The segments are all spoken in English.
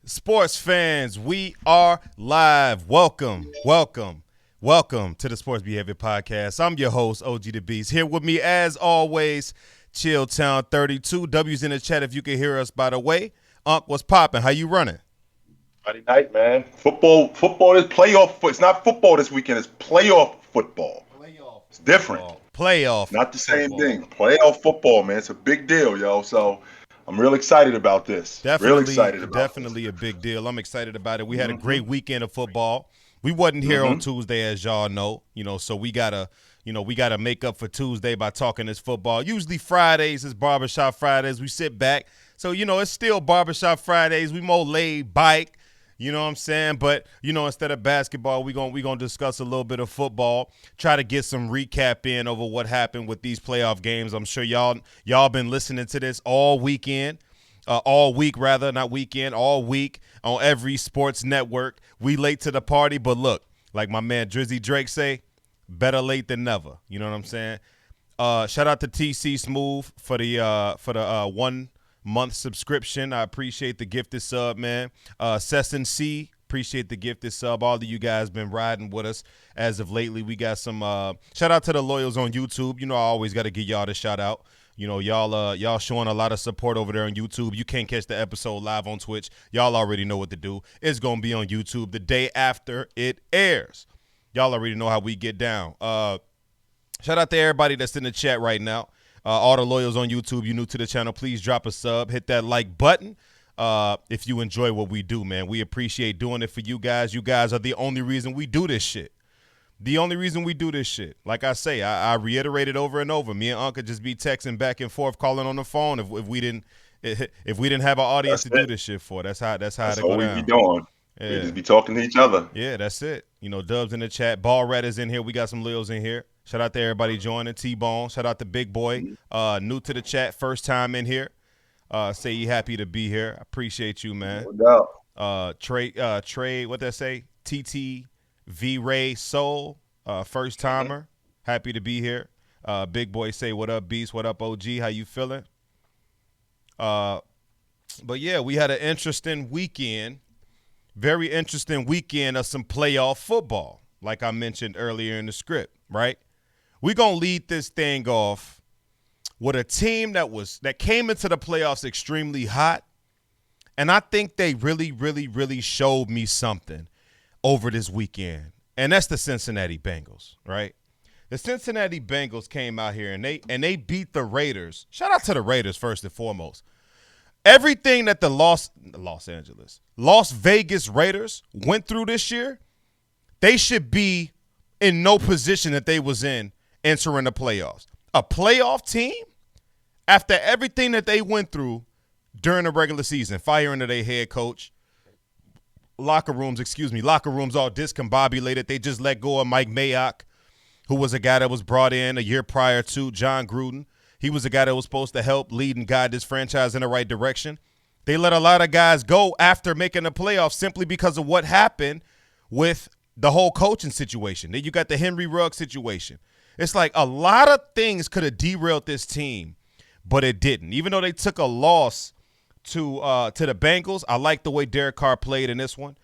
Sports fans, we are live. Welcome to the Sports Behavior Podcast. I'm your host, OG the Beast. Here with me, as always, Chilltown 32. W's in the chat if you can hear us, by the way. Unc, what's popping? How you running? Friday night, man. Football is playoff. It's not football this weekend. It's playoff football. Playoff It's different. football. Playoff Not the same football. thing. Playoff football, man. It's a big deal, yo. So I'm real excited about this. Real Definitely, excited about this. definitely a big deal. I'm excited about it. We had a Mm-hmm. great weekend of football. We wasn't here on Mm-hmm. Tuesday, as y'all know. So we gotta make up for Tuesday by talking this football. Usually Fridays is barbershop Fridays. We sit back. So, it's still barbershop Fridays. We more laid bike. You know what I'm saying? But, instead of basketball, we gonna discuss a little bit of football, try to get some recap in over what happened with these playoff games. I'm sure y'all been listening to this all weekend. All week, rather, not weekend, all week on every sports network. We late to the party, but look, like my man Drizzy Drake say, better late than never. You know what I'm saying? Shout out to TC Smooth for the 1 month subscription. I appreciate the gifted sub, man. Sesson C, appreciate the gifted sub. All of you guys been riding with us as of lately. We got some shout out to the loyals on YouTube. I always got to give y'all the shout out. Y'all showing a lot of support over there on YouTube. You can't catch the episode live on Twitch. Y'all already know what to do. It's gonna be on YouTube the day after it airs. Y'all already know how we get down. Shout out to everybody that's in the chat right now. All the loyals on YouTube, you new to the channel, please drop a sub, hit that like button. If you enjoy what we do, man, we appreciate doing it for you guys. You guys are the only reason we do this shit. The only reason we do this shit. Like I say, I reiterate it over and over. Me and Unc could just be texting back and forth, calling on the phone if we didn't have an audience That's to do it. this shit for. That's how That's it go all we be down. doing. We Yeah. just be talking to each other. Yeah, that's it. Dubs in the chat. Ball Red is in here. We got some Leos in here. Shout out to everybody joining. T-Bone. Shout out to Big Boy. New to the chat. First time in here. Say he happy to be here. I appreciate you, man. No doubt. Trey, what that say? TT V Ray Soul. First timer. Happy to be here. Big Boy say, what up, Beast? What up, OG? How you feeling? But yeah, we had an interesting weekend. Very interesting weekend of some playoff football, like I mentioned earlier in the script, right? We're going to lead this thing off with a team that came into the playoffs extremely hot, and I think they really, really, really showed me something over this weekend, and that's the Cincinnati Bengals, right? The Cincinnati Bengals came out here and they beat the Raiders. Shout out to the Raiders first and foremost. Everything that the Las Vegas Raiders went through this year, they should be in no position that they was in entering the playoffs. A playoff team, after everything that they went through during the regular season, firing of their head coach, locker rooms all discombobulated. They just let go of Mike Mayock, who was a guy that was brought in a year prior to John Gruden. He was a guy that was supposed to help lead and guide this franchise in the right direction. They let a lot of guys go after making the playoffs simply because of what happened with the whole coaching situation. Then you got the Henry Ruggs situation. It's like a lot of things could have derailed this team, but it didn't. Even though they took a loss to the Bengals, I like the way Derek Carr played in this one.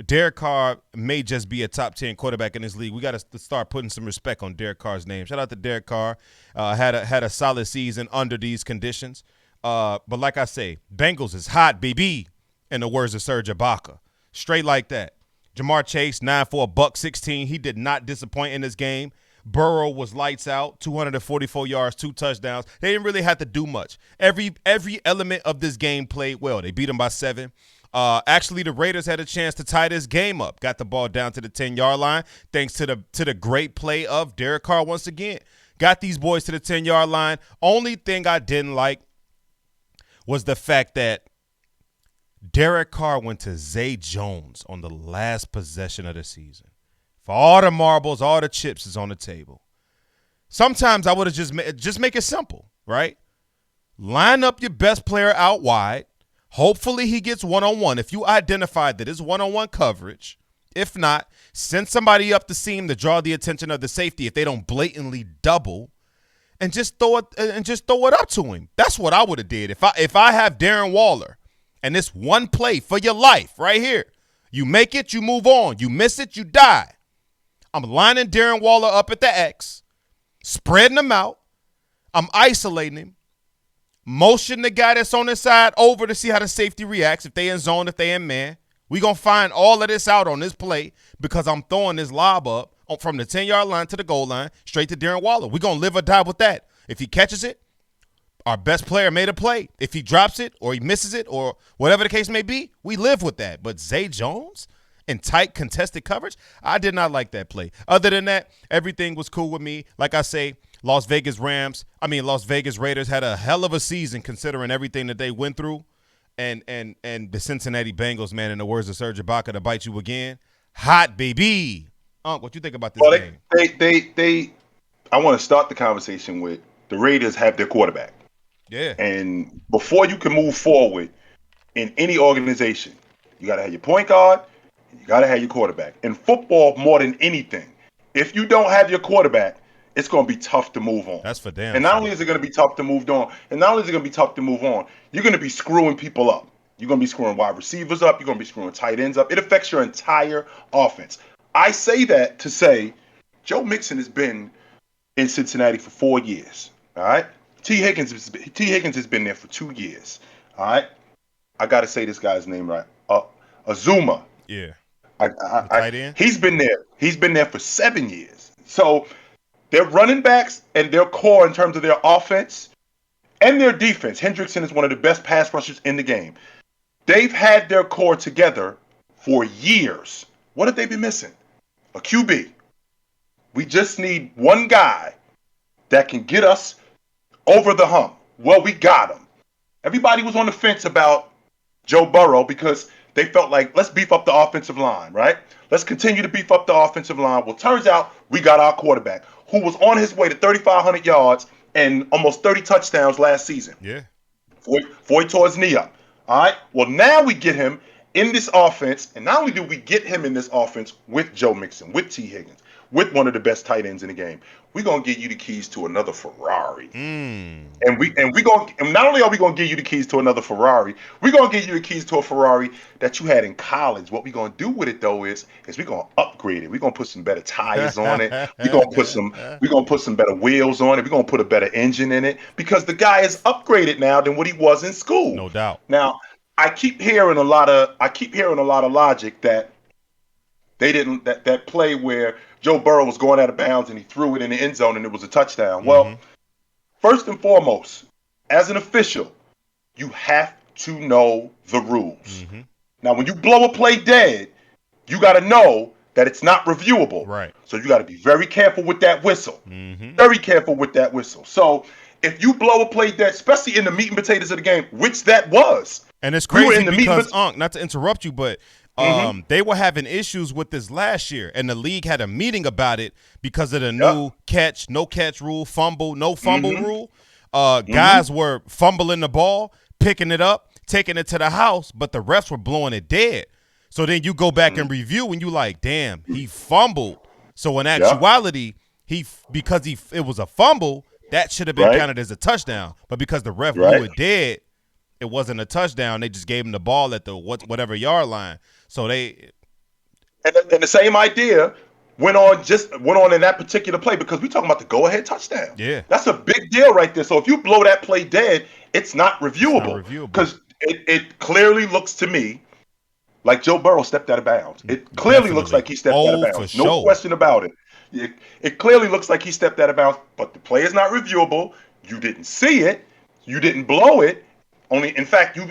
Derek Carr may just be a top 10 quarterback in this league. We got to start putting some respect on Derek Carr's name. Shout out to Derek Carr. Had a solid season under these conditions. But like I say, Bengals is hot, baby, in the words of Serge Ibaka. Straight like that. Jamar Chase, 9 for a buck 16. He did not disappoint in this game. Burrow was lights out, 244 yards, 2 touchdowns. They didn't really have to do much. Every element of this game played well. They beat them by 7. Actually, the Raiders had a chance to tie this game up. Got the ball down to the 10-yard line thanks to the great play of Derek Carr once again. Got these boys to the 10-yard line. Only thing I didn't like was the fact that Derek Carr went to Zay Jones on the last possession of the season. For all the marbles, all the chips is on the table. Sometimes I would have just make it simple, right? Line up your best player out wide. Hopefully he gets one-on-one. If you identify that it's one-on-one coverage, if not, send somebody up the seam to draw the attention of the safety if they don't blatantly double, and just throw it up to him. That's what I would have did. If I have Darren Waller And this one play for your life right here. You make it, you move on. You miss it, you die. I'm lining Darren Waller up at the X, spreading him out. I'm isolating him. Motion the guy that's on his side over to see how the safety reacts, if they in zone, if they in man. We going to find all of this out on this play because I'm throwing this lob up from the 10-yard line to the goal line straight to Darren Waller. We're going to live or die with that. If he catches it, our best player made a play. If he drops it or he misses it or whatever the case may be, we live with that. But Zay Jones in tight contested coverage, I did not like that play. Other than that, everything was cool with me. Like I say, Las Vegas Raiders had a hell of a season considering everything that they went through. And the Cincinnati Bengals, man, in the words of Serge Ibaka, to bite you again. Hot, baby. What you think about this game? I want to start the conversation with the Raiders have their quarterback. Yeah. And before you can move forward in any organization, you got to have your point guard, you got to have your quarterback. In football, more than anything, if you don't have your quarterback, it's going to be tough to move on. That's for damn. And not only is it going to be tough to move on, you're going to be screwing people up. You're going to be screwing wide receivers up. You're going to be screwing tight ends up. It affects your entire offense. I say that to say Joe Mixon has been in Cincinnati for 4 years. All right. T. Higgins has been there for 2 years. All right. I got to say this guy's name right. Azuma. Yeah. Tight end. He's been there. He's been there for 7 years. So their running backs and their core in terms of their offense and their defense. Hendrickson is one of the best pass rushers in the game. They've had their core together for years. What have they been missing? A QB. We just need one guy that can get us over the hump. Well, we got him. Everybody was on the fence about Joe Burrow because they felt like, let's beef up the offensive line, right? Let's continue to beef up the offensive line. Well, turns out we got our quarterback who was on his way to 3,500 yards and almost 30 touchdowns last season. Yeah. Before he tore his knee up. All right? Well, now we get him in this offense, and not only do we get him in this offense with Joe Mixon, with T. Higgins, with one of the best tight ends in the game, we're gonna give you the keys to another Ferrari. And not only are we gonna give you the keys to another Ferrari, we're gonna give you the keys to a Ferrari that you had in college. What we're gonna do with it though is we're gonna upgrade it. We're gonna put some better tires on it. We're gonna put some better wheels on it. We're gonna put a better engine in it because the guy is upgraded now than what he was in school. No doubt. Now, I keep hearing a lot of logic that they didn't that play where Joe Burrow was going out of bounds and he threw it in the end zone and it was a touchdown. Mm-hmm. Well, first and foremost, as an official, you have to know the rules. Mm-hmm. Now, when you blow a play dead, you got to know that it's not reviewable. Right. So you got to be very careful with that whistle. Mm-hmm. Very careful with that whistle. So if you blow a play dead, especially in the meat and potatoes of the game, which that was. And it's crazy because, not to interrupt you, but they were having issues with this last year, and the league had a meeting about it because of the new catch, no catch rule, fumble, no fumble rule. Guys were fumbling the ball, picking it up, taking it to the house, but the refs were blowing it dead. So then you go back and review, and you like, damn, he fumbled. So in actuality, it was a fumble, that should have been counted as a touchdown. But because the ref blew it dead, it wasn't a touchdown. They just gave him the ball at the whatever yard line. So and the same idea went on in that particular play because we're talking about the go-ahead touchdown. Yeah, that's a big deal right there. So if you blow that play dead, it's not reviewable because it clearly looks to me like Joe Burrow stepped out of bounds. It clearly looks like he stepped out of bounds. No question about it. It clearly looks like he stepped out of bounds, but the play is not reviewable. You didn't see it. You didn't blow it. In fact, you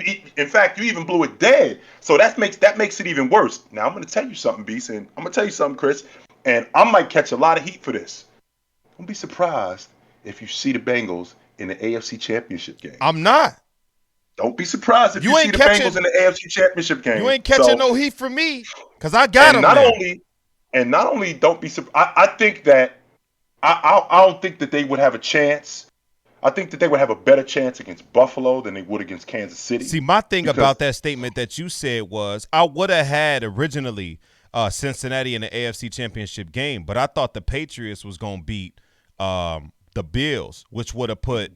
even blew it dead. So that makes it even worse. Now I'm going to tell you something, Beast, and I'm going to tell you something, Chris, and I might catch a lot of heat for this. Don't be surprised if you see the Bengals in the AFC Championship game. I'm not. Don't be surprised if you see the Bengals in the AFC Championship game. You ain't catching no heat from me because I got them. Not only don't be surprised. I think that I don't think that they would have a chance. I think that they would have a better chance against Buffalo than they would against Kansas City. See, my thing about that statement that you said was I would have had originally Cincinnati in the AFC Championship game, but I thought the Patriots was going to beat the Bills, which would have put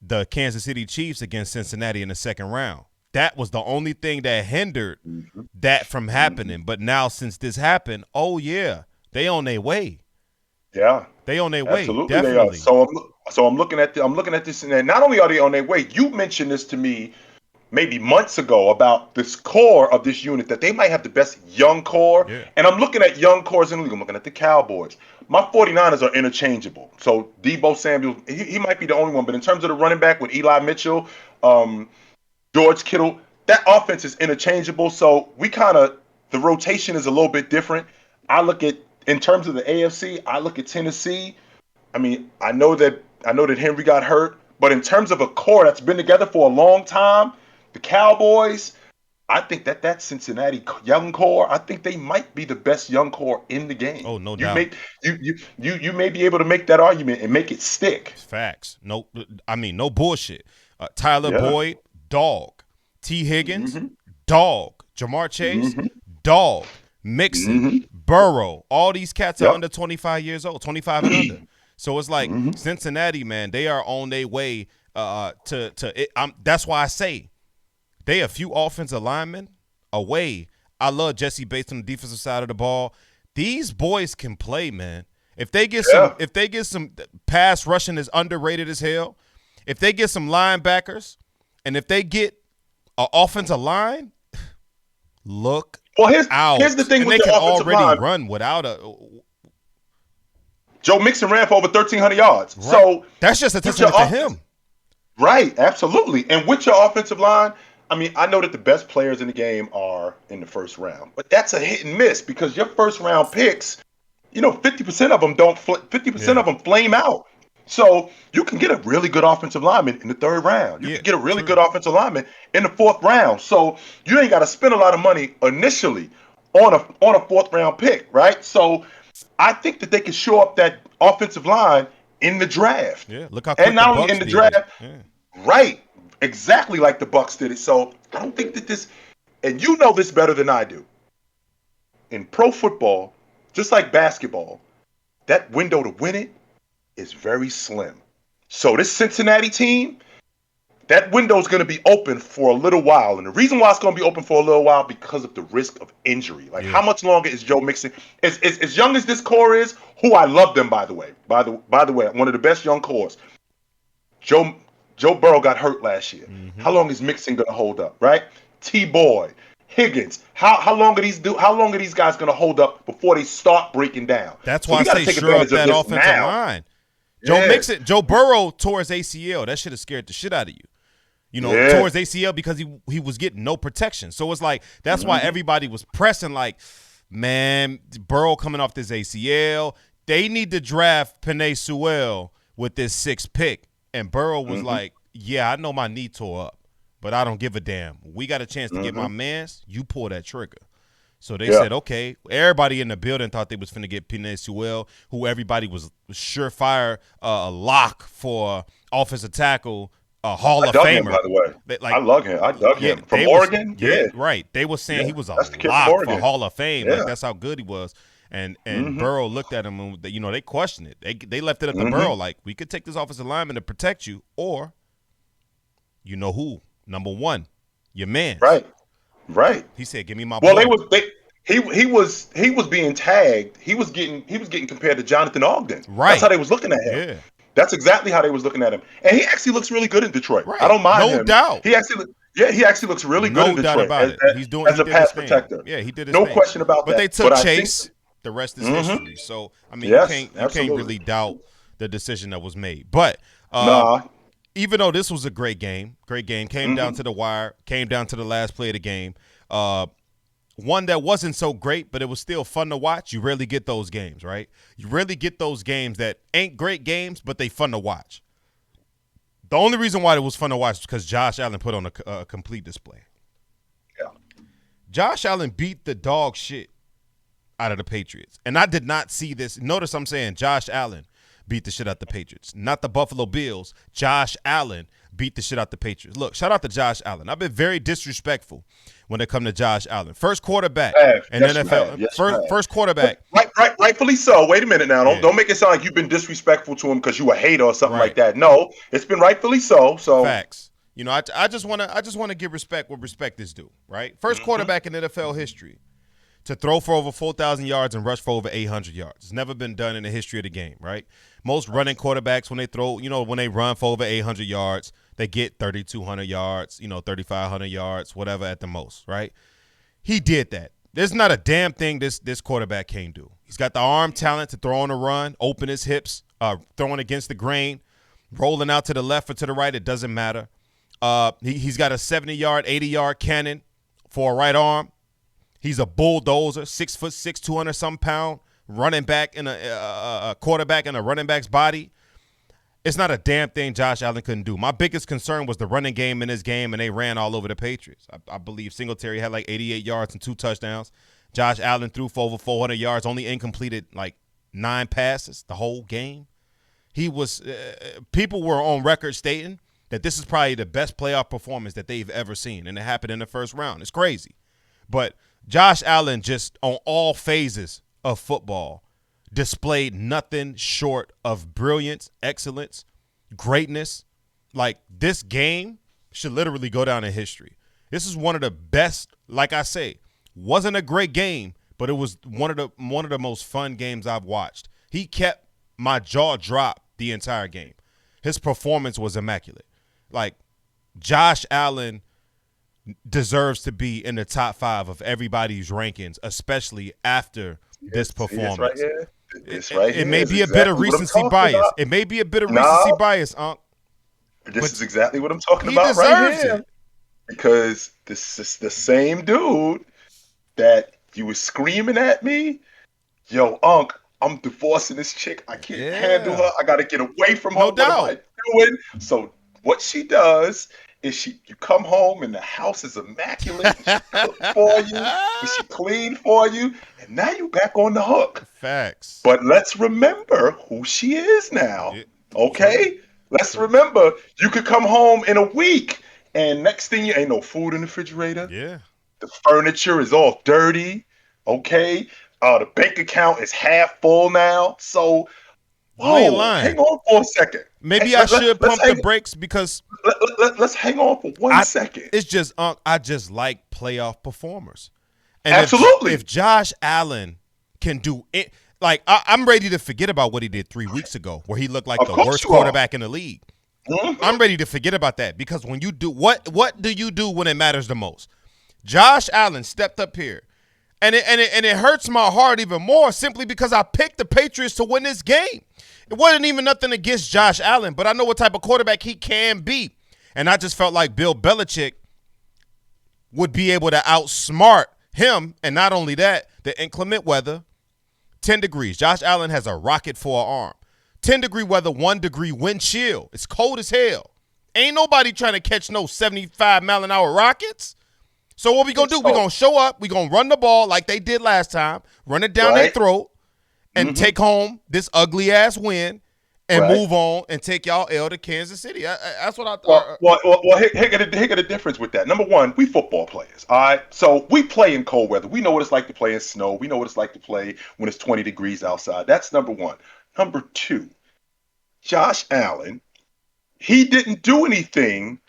the Kansas City Chiefs against Cincinnati in the second round. That was the only thing that hindered that from happening. But now since this happened, oh yeah, they on their way. Yeah, they on their way. absolutely Definitely. they are. So I'm looking at this, and not only are they on their way. You mentioned this to me maybe months ago about this core of this unit, that they might have the best young core. Yeah. And I'm looking at young cores in the league. I'm looking at the Cowboys. My 49ers are interchangeable. So Deebo Samuel, he might be the only one. But in terms of the running back with Eli Mitchell, George Kittle, that offense is interchangeable. So the rotation is a little bit different. In terms of the AFC, I look at Tennessee. I mean, I know that Henry got hurt, but in terms of a core that's been together for a long time, the Cowboys, I think that Cincinnati young core, I think they might be the best young core in the game. Oh, no doubt. You may be able to make that argument and make it stick. Facts. No bullshit. Tyler Boyd, dog. T. Higgins, dog. Jamar Chase, dog. Mixon, Burrow. All these cats are under 25 years old, 25 and under. So it's like Cincinnati, man, they are on their way to it. That's why I say they a few offensive linemen away. I love Jesse Bates on the defensive side of the ball. These boys can play, man. If they get some pass rushing is underrated as hell. If they get some linebackers, and if they get an offensive line, look out. Here's the thing, and with they the can offensive already line. run without a. Joe Mixon ran for over 1,300 yards. Right. So that's just a testament to him. Right, absolutely. And with your offensive line, I mean, I know that the best players in the game are in the first round, but that's a hit and miss, because your first round picks, 50% of them don't. 50% of them flame out. So you can get a really good offensive lineman in the third round. You can get a really good offensive lineman in the fourth round. So you ain't got to spend a lot of money initially on a fourth round pick, right? So I think that they can show up that offensive line in the draft. Yeah, look how quick and not the only Bucks in the did draft, it. right? Exactly like the Bucks did it. So I don't think that this, and you know this better than I do. In pro football, just like basketball, that window to win it is very slim. So this Cincinnati team, that window is going to be open for a little while. And the reason why it's going to be open for a little while, because of the risk of injury. Like, how much longer is Joe Mixon? As young as this core is, who I love them, by the way. By the way, one of the best young cores. Joe Burrow got hurt last year. How long is Mixon going to hold up, right? T-Boy, Higgins. How long are these guys going to hold up before they start breaking down? That's why I say sure up that offensive line. Joe Burrow tore his ACL. That should have scared the shit out of you. Tore his ACL because he was getting no protection. So it's like, that's why everybody was pressing like, man, Burrow coming off this ACL. They need to draft Penei Sewell with this 6th pick. And Burrow was like, yeah, I know my knee tore up, but I don't give a damn. We got a chance to get my mans. You pull that trigger. So they said, okay. Everybody in the building thought they was finna get Penei Sewell, who everybody was surefire a lock for offensive tackle, a Hall of Famer. Him, by the way. I love him. I dug him. From Oregon? Right. They were saying he was a lock for Hall of Fame. Like, that's how good he was. And Burrow looked at him and, they questioned it. They left it up to Burrow like, we could take this offensive lineman to protect you, or you know who? Number one, your man. Right. He said, "Give me my." Well, boy. he was being tagged. He was getting compared to Jonathan Ogden. Right. That's how they was looking at him. Yeah. That's exactly how they was looking at him. And he actually looks really good in Detroit. Right. I don't mind him. No doubt. He actually looks really good in Detroit. No doubt about it. He's doing as a pass protector. Yeah, he did his thing. No question about that. But they took Chase. The rest is history. So I mean, you can't really doubt the decision that was made. But even though this was a great game, came down to the wire, came down to the last play of the game. One that wasn't so great, but it was still fun to watch. You rarely get those games, right? You rarely get those games that ain't great games, but they fun to watch. The only reason why it was fun to watch is because Josh Allen put on a complete display. Yeah. Josh Allen beat the dog shit out of the Patriots. And I did not see this. Notice I'm saying Josh Allen beat the shit out the Patriots. Not the Buffalo Bills. Josh Allen beat the shit out the Patriots. Look, shout out to Josh Allen. I've been very disrespectful when it come to Josh Allen. First quarterback in NFL. First quarterback. Rightfully so. Wait a minute now. Don't make it sound like you've been disrespectful to him because you a hater or something like that. No, it's been rightfully so. So facts. You know, I just want to give respect where respect is due, right? First quarterback in NFL history to throw for over 4,000 yards and rush for over 800 yards. It's never been done in the history of the game, right? Most running quarterbacks, when they throw, when they run for over 800 yards, they get 3,200 yards, 3,500 yards, whatever at the most, right? He did that. There's not a damn thing this quarterback can't do. He's got the arm talent to throw on a run, open his hips, throwing against the grain, rolling out to the left or to the right. It doesn't matter. He's got a 70-yard, 80-yard cannon for a right arm. He's a bulldozer, 6'6", 200-something pound, running back in a quarterback in a running back's body. It's not a damn thing Josh Allen couldn't do. My biggest concern was the running game in this game, and they ran all over the Patriots. I believe Singletary had like 88 yards and 2 touchdowns. Josh Allen threw for over 400 yards, only incompleted like 9 passes the whole game. He was people were on record stating that this is probably the best playoff performance that they've ever seen, and it happened in the first round. It's crazy. But Josh Allen just on all phases of football displayed nothing short of brilliance, excellence, greatness. Like, this game should literally go down in history. This is one of the best, like I say, wasn't a great game, but it was one of the most fun games I've watched. He kept my jaw dropped the entire game. His performance was immaculate. Like, Josh Allen deserves to be in the top 5 of everybody's rankings, especially after this performance. It may be a bit of recency bias. It may be a bit of recency bias, Unc. This is exactly what I'm talking about right here. Because this is the same dude that you were screaming at me. Yo, Unc, I'm divorcing this chick. I can't handle her. I got to get away from her. No doubt. What am I doing? So what she does is you come home and the house is immaculate. And she cooked for you. And she cleaned for you. And now you back on the hook. Facts. But let's remember who she is now. Okay? Let's remember you could come home in a week and next thing you ain't no food in the refrigerator. Yeah. The furniture is all dirty. Okay? The bank account is half full now. So hang on for a second. Maybe I should pump the brakes because let's hang on for one second. It's just I just like playoff performers. And absolutely. If Josh Allen can do it, like I'm ready to forget about what he did 3 weeks ago, where he looked like the worst quarterback in the league. Mm-hmm. I'm ready to forget about that because when you do what do you do when it matters the most? Josh Allen stepped up here. And it hurts my heart even more simply because I picked the Patriots to win this game. It wasn't even nothing against Josh Allen, but I know what type of quarterback he can be. And I just felt like Bill Belichick would be able to outsmart him. And not only that, the inclement weather, 10 degrees. Josh Allen has a rocket for an arm. 10-degree weather, 1-degree wind chill. It's cold as hell. Ain't nobody trying to catch no 75-mile-an-hour rockets. So what we going to do? We're going to show up. We're going to run the ball like they did last time, run it down their throat, and take home this ugly-ass win and move on and take y'all L to Kansas City. That's what I thought. Well, here got a difference with that. Number one, we football players, all right? So we play in cold weather. We know what it's like to play in snow. We know what it's like to play when it's 20 degrees outside. That's number one. Number two, Josh Allen, he didn't do anything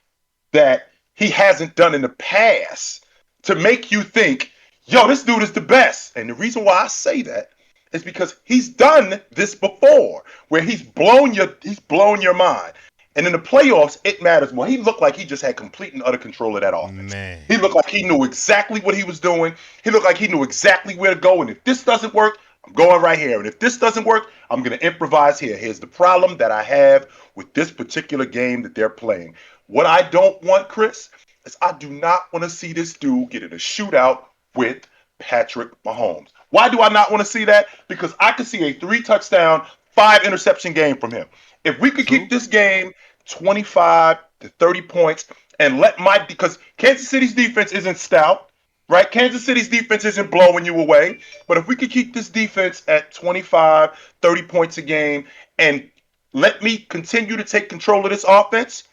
that he hasn't done in the past to make you think, yo, this dude is the best. And the reason why I say that is because he's done this before, where he's blown your mind. And in the playoffs, it matters more. He looked like he just had complete and utter control of that offense. Man. He looked like he knew exactly what he was doing. He looked like he knew exactly where to go. And if this doesn't work, I'm going right here. And if this doesn't work, I'm going to improvise here. Here's the problem that I have with this particular game that they're playing. What I don't want, Chris, is I do not want to see this dude get in a shootout with Patrick Mahomes. Why do I not want to see that? Because I could see a 3-touchdown, 5-interception game from him. If we could keep this game 25 to 30 points and because Kansas City's defense isn't stout, right? Kansas City's defense isn't blowing you away. But if we could keep this defense at 25, 30 points a game and let me continue to take control of this offense,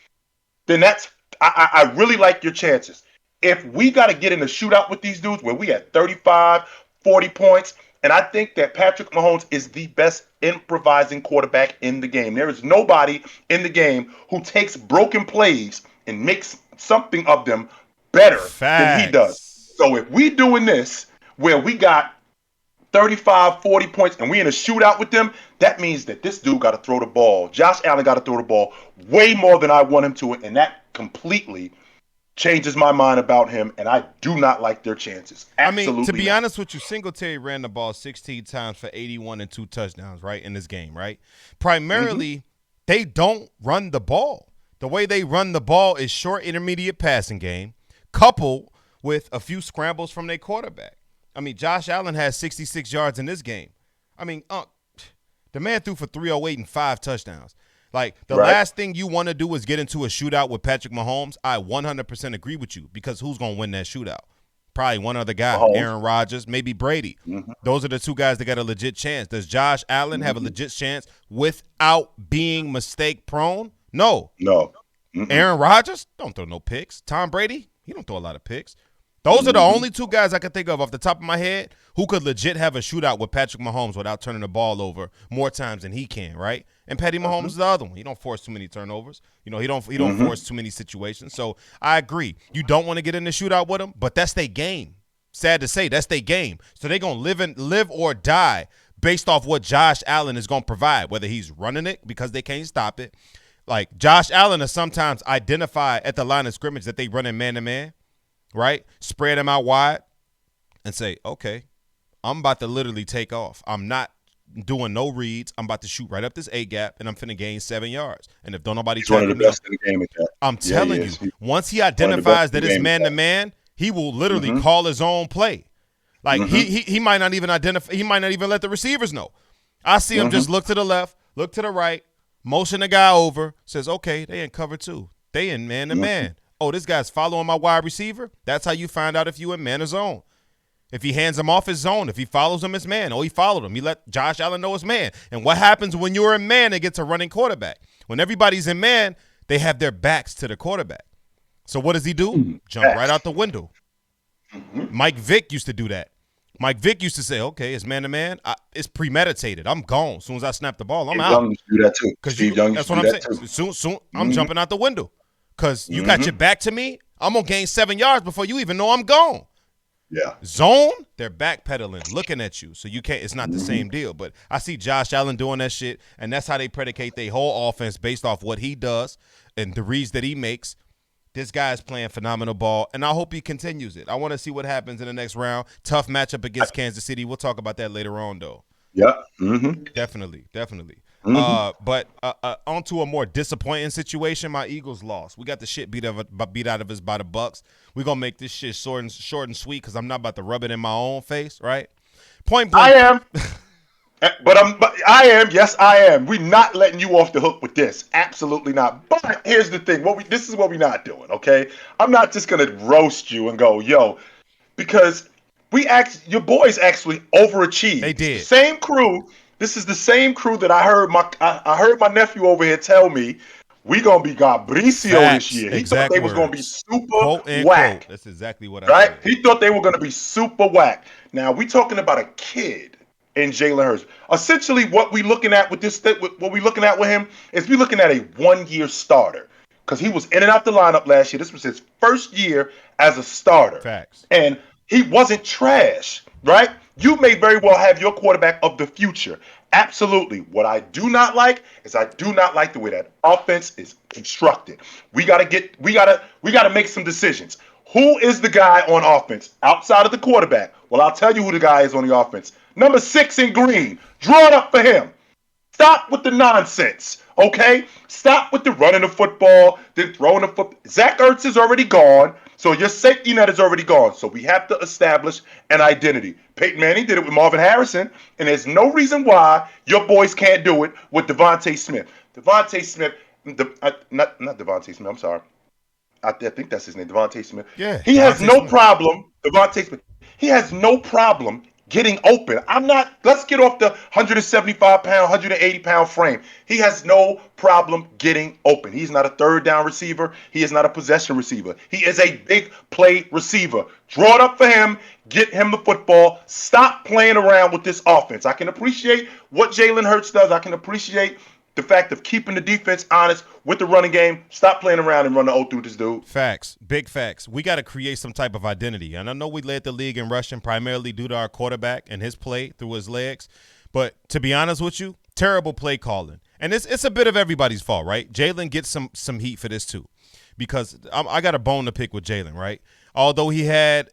then I really like your chances. If we got to get in a shootout with these dudes where we had 35, 40 points, and I think that Patrick Mahomes is the best improvising quarterback in the game. There is nobody in the game who takes broken plays and make something of them better than he does. So if we doing this where we got 35, 40 points, and we in a shootout with them, that means that this dude got to throw the ball. Josh Allen got to throw the ball way more than I want him to, and that completely changes my mind about him, and I do not like their chances. Absolutely. I mean, to be honest with you, Singletary ran the ball 16 times for 81 and 2 touchdowns, right, in this game, right? Primarily, they don't run the ball. The way they run the ball is short, intermediate passing game, coupled with a few scrambles from their quarterback. I mean, Josh Allen has 66 yards in this game. I mean, the man threw for 308 and 5 touchdowns. Like, the last thing you want to do is get into a shootout with Patrick Mahomes. I 100% agree with you, because who's going to win that shootout? Probably one other guy, Aaron Rodgers, maybe Brady. Those are the two guys that got a legit chance. Does Josh Allen have a legit chance without being mistake-prone? No. Aaron Rodgers, don't throw no picks. Tom Brady, he don't throw a lot of picks. Those are the only two guys I can think of off the top of my head who could legit have a shootout with Patrick Mahomes without turning the ball over more times than he can, right? And Patty Mahomes is the other one. He don't force too many turnovers. You know, he don't force too many situations. So I agree. You don't want to get in the shootout with him, but that's their game. Sad to say, that's their game. So they're going to live or die based off what Josh Allen is going to provide, whether he's running it because they can't stop it. Like, Josh Allen is sometimes identify at the line of scrimmage that they run in man-to-man. Right? Spread them out wide and say, okay, I'm about to literally take off. I'm not doing no reads. I'm about to shoot right up this A-gap, and I'm finna gain 7 yards. And if don't nobody try to best in the game at that. I'm telling you, once he identifies that it's man-to-man, he will literally call his own play. Like, he might not even identify. He might not even let the receivers know. I see him just look to the left, look to the right, motion the guy over, says, okay, they in cover two. They in man-to-man. Oh, this guy's following my wide receiver? That's how you find out if you in man or zone. If he hands him off his zone, if he follows him, it's man. Oh, he followed him. He let Josh Allen know it's man. And what happens when you're in man against a running quarterback? When everybody's in man, they have their backs to the quarterback. So what does he do? Jump right out the window. Mike Vick used to do that. Mike Vick used to say, okay, it's man-to-man. It's premeditated. I'm gone. As soon as I snap the ball, I'm out. Young used to do that too. Steve Young used to do that too. That's what I'm saying. Soon, I'm jumping out the window. Because you got your back to me, I'm going to gain 7 yards before you even know I'm gone. Yeah. Zone, they're backpedaling, looking at you. So you can't. It's not the same deal. But I see Josh Allen doing that shit, and that's how they predicate their whole offense based off what he does and the reads that he makes. This guy is playing phenomenal ball, and I hope he continues it. I want to see what happens in the next round. Tough matchup against Kansas City. We'll talk about that later on, though. Yeah. Definitely. But on to a more disappointing situation. My Eagles lost. We got the shit beat out of us by the Bucs. We're going to make this shit short and sweet because I'm not about to rub it in my own face, right? Point blank. I am. I am. Yes, I am. We're not letting you off the hook with this. Absolutely not. But here's the thing. This is what we're not doing, okay? I'm not just going to roast you and go, yo, because your boys actually overachieved. They did. Same crew. This is the same crew that I heard my nephew over here tell me we gonna be Gabricio this year. He thought they was gonna be super whack. That's exactly what I said. He thought they were gonna be super whack. Now we talking about a kid in Jalen Hurts. Essentially, what we looking at with him is we looking at a 1-year starter because he was in and out the lineup last year. This was his first year as a starter. Facts. And he wasn't trash, right? You may very well have your quarterback of the future. Absolutely. What I do not like is the way that offense is constructed. We gotta make some decisions. Who is the guy on offense outside of the quarterback? Well, I'll tell you who the guy is on the offense. Number 6 in green. Draw it up for him. Stop with the nonsense, okay? Stop with the running the football, then throwing the football. Zach Ertz is already gone, so your safety net is already gone. So we have to establish an identity. Peyton Manning did it with Marvin Harrison, and there's no reason why your boys can't do it with Devontae Smith. Not Devontae Smith, I'm sorry. I think that's his name, Devontae Smith. Yeah. He has no problem, Devontae Smith. He has no problem getting open. Let's get off the 175-pound, 180-pound frame. He has no problem getting open. He's not a third down receiver. He is not a possession receiver. He is a big play receiver. Draw it up for him. Get him the football. Stop playing around with this offense. I can appreciate what Jalen Hurts does. I can appreciate the fact of keeping the defense honest with the running game. Stop playing around and run the O through this dude. Facts. Big facts. We got to create some type of identity. And I know we led the league in rushing primarily due to our quarterback and his play through his legs. But to be honest with you, terrible play calling. And it's a bit of everybody's fault, right? Jalen gets some heat for this too. Because I got a bone to pick with Jalen, right? Although he had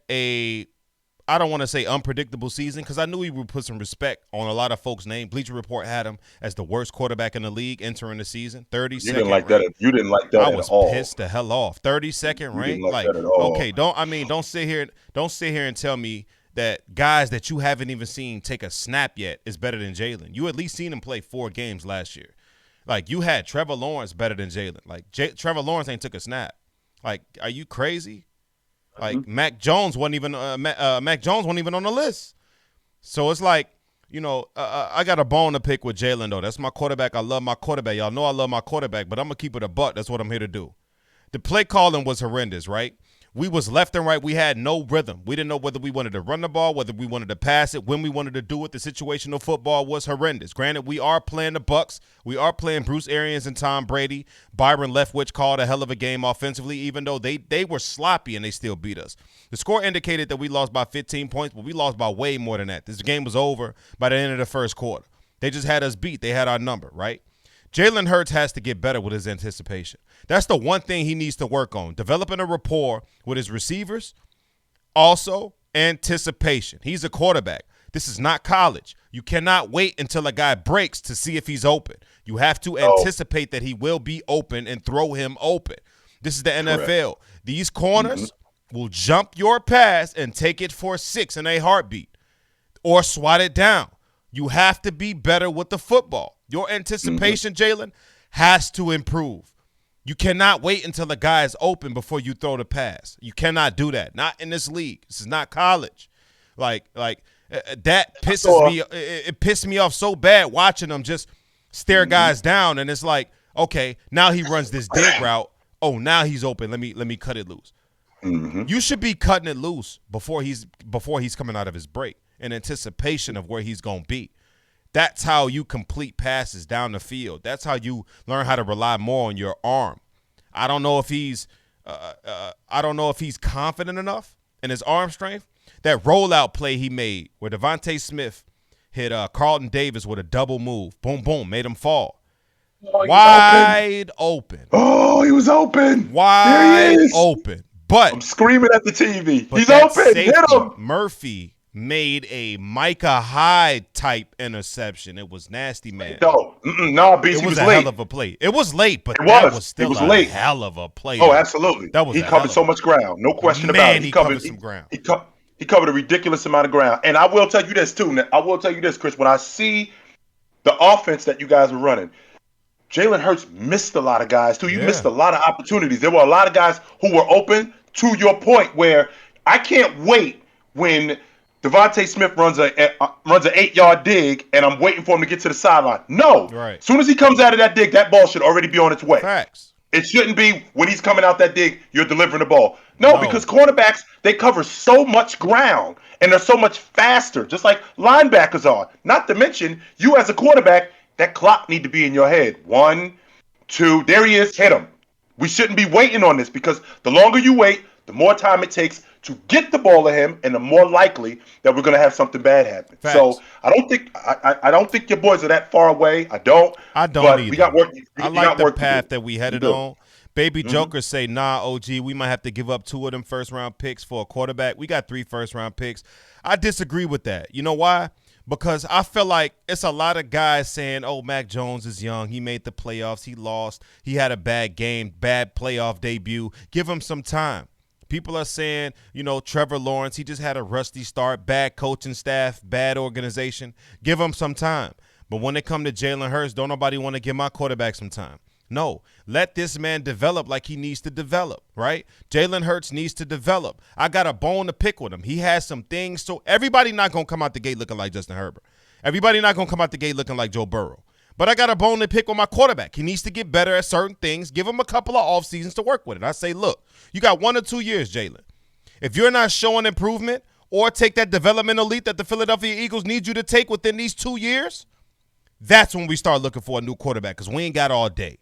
I don't want to say unpredictable season because I knew he would put some respect on a lot of folks' name. Bleacher Report had him as the worst quarterback in the league entering the season. 32nd. You didn't like that. You didn't like that at all. I was pissed the hell off. 32nd rank. Like that at all. Okay, don't sit here and tell me that guys that you haven't even seen take a snap yet is better than Jalen. You at least seen him play 4 games last year. Like, you had Trevor Lawrence better than Jalen. Like, Trevor Lawrence ain't took a snap. Like, are you crazy? Like, Mac Jones wasn't even on the list. So it's like, I got a bone to pick with Jalen, though. That's my quarterback. I love my quarterback. Y'all know I love my quarterback, but I'm going to keep it a buck. That's what I'm here to do. The play calling was horrendous, right? We was left and right. We had no rhythm. We didn't know whether we wanted to run the ball, whether we wanted to pass it, when we wanted to do it. The situational football was horrendous. Granted, we are playing the Bucs. We are playing Bruce Arians and Tom Brady. Byron Leftwich called a hell of a game offensively, even though they were sloppy and they still beat us. The score indicated that we lost by 15 points, but we lost by way more than that. This game was over by the end of the first quarter. They just had us beat. They had our number, right? Jalen Hurts has to get better with his anticipation. That's the one thing he needs to work on, developing a rapport with his receivers. Also, anticipation. He's a quarterback. This is not college. You cannot wait until a guy breaks to see if he's open. You have to anticipate that he will be open and throw him open. This is the NFL. These corners will jump your pass and take it for 6 in a heartbeat or swat it down. You have to be better with the football. Your anticipation, Jalen, has to improve. You cannot wait until a guy is open before you throw the pass. You cannot do that. Not in this league. This is not college. Like that pisses me. It pissed me off so bad watching them just stare guys down, and it's like, okay, now he runs this dig route. Oh, now he's open. Let me cut it loose. You should be cutting it loose before he's coming out of his break in anticipation of where he's gonna be. That's how you complete passes down the field. That's how you learn how to rely more on your arm. I don't know if he's confident enough in his arm strength. That rollout play he made where Devontae Smith hit Carlton Davis with a double move. Boom, boom, made him fall. Wide open. Oh, he was open. Wide open. But I'm screaming at the TV. He's open. Safety, hit him. Murphy made a Micah Hyde type interception. It was nasty, man. No, BC it was a late. hell of a play. It was late, but that was still a hell of a play. Oh, absolutely. He covered so much ground. No question about it. He covered some ground. He covered a ridiculous amount of ground. And I will tell you this, too. I will tell you this, Chris. When I see the offense that you guys were running, Jalen Hurts missed a lot of guys, too. You missed a lot of opportunities. There were a lot of guys who were open, to your point, where I can't wait when Devontae Smith runs an 8-yard dig, and I'm waiting for him to get to the sideline. No. Right. As soon as he comes out of that dig, that ball should already be on its way. Facts. It shouldn't be when he's coming out that dig, you're delivering the ball. No, because cornerbacks, they cover so much ground, and they're so much faster, just like linebackers are. Not to mention, you as a quarterback, that clock need to be in your head. 1, 2, there he is, hit him. We shouldn't be waiting on this because the longer you wait, the more time it takes to get the ball to him, and the more likely that we're going to have something bad happen. Facts. So I don't think your boys are that far away. I don't but either. We got work. I like the path that we headed on. Baby Joker say, nah, OG, we might have to give up 2 of them first-round picks for a quarterback. We got 3 first-round picks. I disagree with that. You know why? Because I feel like it's a lot of guys saying, oh, Mac Jones is young. He made the playoffs. He lost. He had a bad game, bad playoff debut. Give him some time. People are saying, Trevor Lawrence, he just had a rusty start, bad coaching staff, bad organization. Give him some time. But when it comes to Jalen Hurts, don't nobody want to give my quarterback some time. No, let this man develop like he needs to develop, right? Jalen Hurts needs to develop. I got a bone to pick with him. He has some things. So everybody not going to come out the gate looking like Justin Herbert. Everybody not going to come out the gate looking like Joe Burrow. But I got a bone to pick with my quarterback. He needs to get better at certain things. Give him a couple of off seasons to work with it. I say, look, you got 1 or 2 years, Jalen. If you're not showing improvement or take that developmental leap that the Philadelphia Eagles need you to take within these 2 years, that's when we start looking for a new quarterback because we ain't got all day.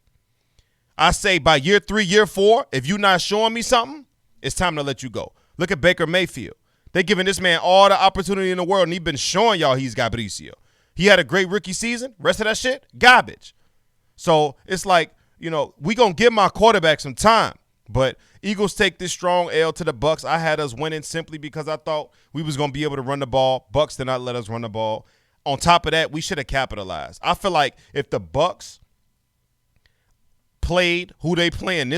I say by year 3, year 4, if you're not showing me something, it's time to let you go. Look at Baker Mayfield. They're giving this man all the opportunity in the world, and he's been showing y'all he's Gabricio. He had a great rookie season. Rest of that shit, garbage. So it's like, we going to give my quarterback some time. But Eagles take this strong L to the Bucs. I had us winning simply because I thought we was going to be able to run the ball. Bucs did not let us run the ball. On top of that, we should have capitalized. I feel like if the Bucs played who they playing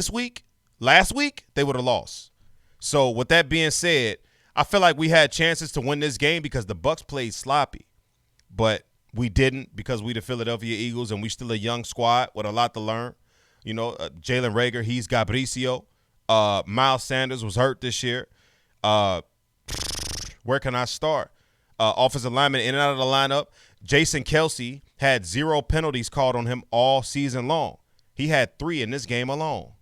last week, they would have lost. So with that being said, I feel like we had chances to win this game because the Bucs played sloppy. But we didn't because we the Philadelphia Eagles and we still a young squad with a lot to learn. Jalen Reagor, he's Gabricio. Miles Sanders was hurt this year. Where can I start? Offensive lineman in and out of the lineup. Jason Kelce had 0 penalties called on him all season long. He had 3 in this game alone.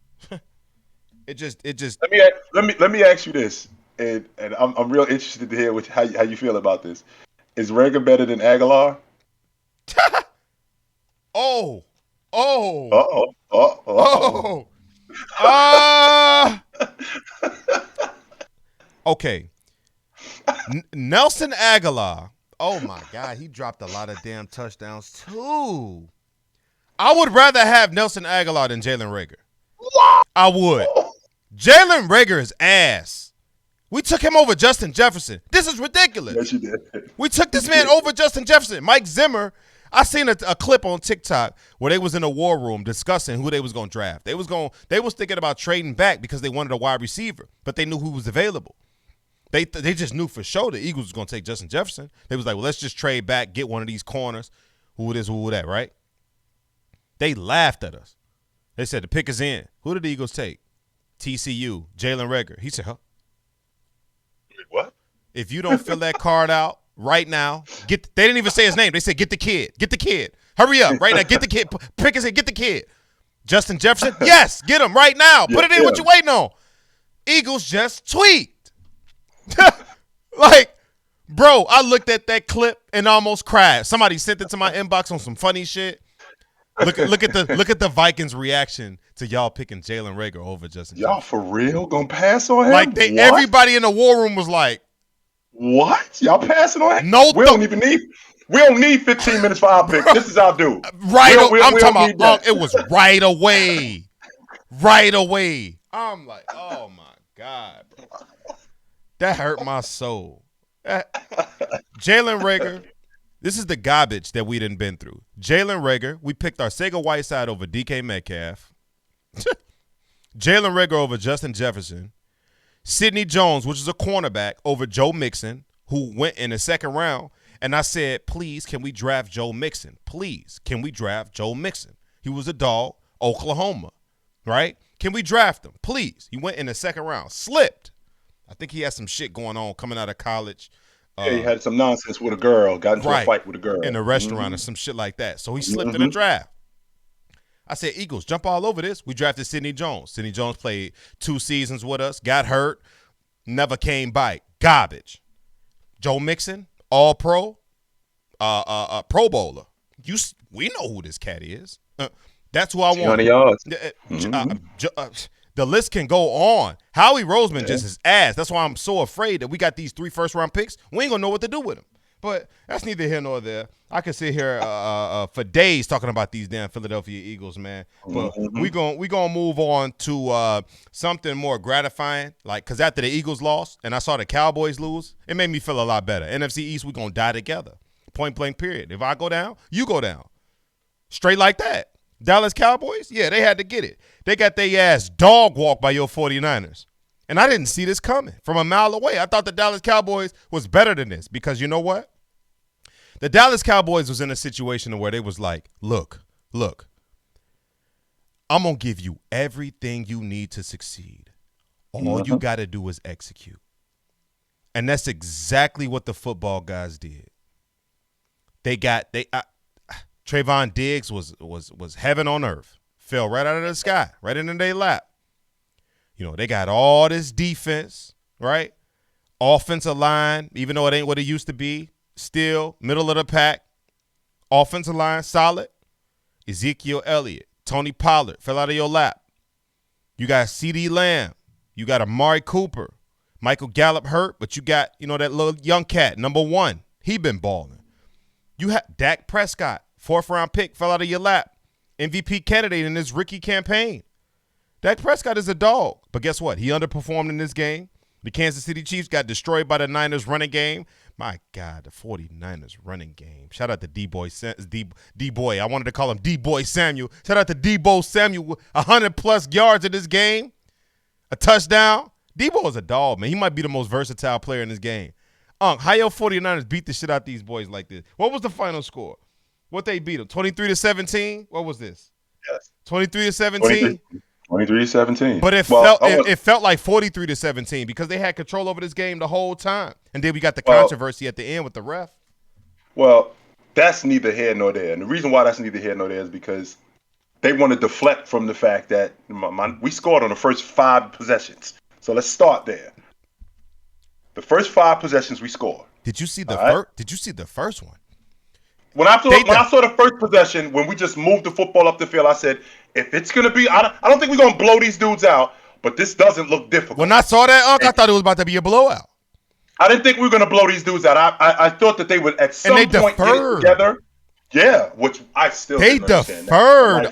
It just. Let me ask you this, and I'm real interested to hear how you feel about this. Is Reagor better than Aguilar? Oh. Okay. Nelson Aguilar. Oh my God, he dropped a lot of damn touchdowns too. I would rather have Nelson Aguilar than Jalen Reagor. What? I would. Jalen Reagor is ass. We took him over Justin Jefferson. This is ridiculous. Yes, you did. We took this man over Justin Jefferson. Mike Zimmer, I seen a clip on TikTok where they was in a war room discussing who they was going to draft. They was thinking about trading back because they wanted a wide receiver, but they knew who was available. They just knew for sure the Eagles was going to take Justin Jefferson. They was like, well, let's just trade back, get one of these corners. Who it is, who that, right? They laughed at us. They said the pick is in. Who did the Eagles take? TCU, Jalen Reagor. He said, huh? What? If you don't fill that card out right now, they didn't even say his name. They said, get the kid. Get the kid. Hurry up right now. Get the kid. Pick and say, get the kid. Justin Jefferson? Yes, get him right now. Put it in. What you waiting on? Eagles just tweaked. Like, bro, I looked at that clip and almost cried. Somebody sent it to my inbox on some funny shit. Look at the Vikings' reaction to y'all picking Jalen Reagor over Justin Jefferson. Y'all for real gonna pass on him? Like everybody in the war room was like, what? Y'all passing on him? No, we don't need 15 minutes for our pick. This is our dude. Right, I'm talking about. It was right away. Right away. I'm like, oh my God, bro. That hurt my soul. Jalen Reagor. This is the garbage that we done been through. Jalen Reagor, we picked Arcega-Whiteside over DK Metcalf. Jalen Reagor over Justin Jefferson. Sidney Jones, which is a cornerback, over Joe Mixon, who went in the second round. And I said, please, can we draft Joe Mixon? Please, can we draft Joe Mixon? He was a dog, Oklahoma, right? Can we draft him? Please. He went in the second round. Slipped. I think he had some shit going on coming out of college. Yeah, he had some nonsense with a girl, got into a fight with a girl. In a restaurant or some shit like that. So he slipped in the draft. I said, Eagles, jump all over this. We drafted Sidney Jones. Sidney Jones played 2 seasons with us, got hurt, never came back. Garbage. Joe Mixon, all-pro, Pro Bowler. We know who this cat is. That's who I want. 200 yards. The list can go on. Howie Roseman just is ass. That's why I'm so afraid that we got these 3 first-round picks. We ain't going to know what to do with them. But that's neither here nor there. I could sit here for days talking about these damn Philadelphia Eagles, man. But we gonna move on to something more gratifying. Like, because after the Eagles lost and I saw the Cowboys lose, it made me feel a lot better. NFC East, we going to die together. Point blank period. If I go down, you go down. Straight like that. Dallas Cowboys, yeah, they had to get it. They got their ass dog walked by your 49ers. And I didn't see this coming from a mile away. I thought the Dallas Cowboys was better than this because you know what? The Dallas Cowboys was in a situation where they was like, look, I'm going to give you everything you need to succeed. All you got to do is execute. And that's exactly what the football guys did. Trayvon Diggs was heaven on earth. Fell right out of the sky, right into their lap. You know, they got all this defense, right? Offensive line, even though it ain't what it used to be, still middle of the pack. Offensive line, solid. Ezekiel Elliott, Tony Pollard, fell out of your lap. You got CeeDee Lamb. You got Amari Cooper. Michael Gallup hurt, but you got, that little young cat, number 1. He been balling. You had Dak Prescott, 4th-round pick, fell out of your lap. MVP candidate in this rookie campaign. Dak Prescott is a dog. But guess what? He underperformed in this game. The Kansas City Chiefs got destroyed by the Niners running game. My God, the 49ers running game. Shout out to D-Boy. I wanted to call him D-Boy Samuel. Shout out to D-Boy Samuel. 100-plus yards in this game. A touchdown. D-Boy is a dog, man. He might be the most versatile player in this game. How your 49ers beat the shit out these boys like this? What was the final score? What they beat them? 23-17? What was this? Yes. 23-17? 23-17. But it felt like 43-17 because they had control over this game the whole time. And then we got the controversy at the end with the ref. Well, that's neither here nor there. And the reason why that's neither here nor there is because they want to deflect from the fact that we scored on the first 5 possessions. So let's start there. The first 5 possessions we scored. Did you see the Did you see the first one? When I saw the first possession, when we just moved the football up the field, I said, if it's going to be, I don't think we're going to blow these dudes out, but this doesn't look difficult. When I saw that, I thought it was about to be a blowout. I didn't think we were going to blow these dudes out. I thought that they would at some point get it together. Yeah, which I still didn't understand. They deferred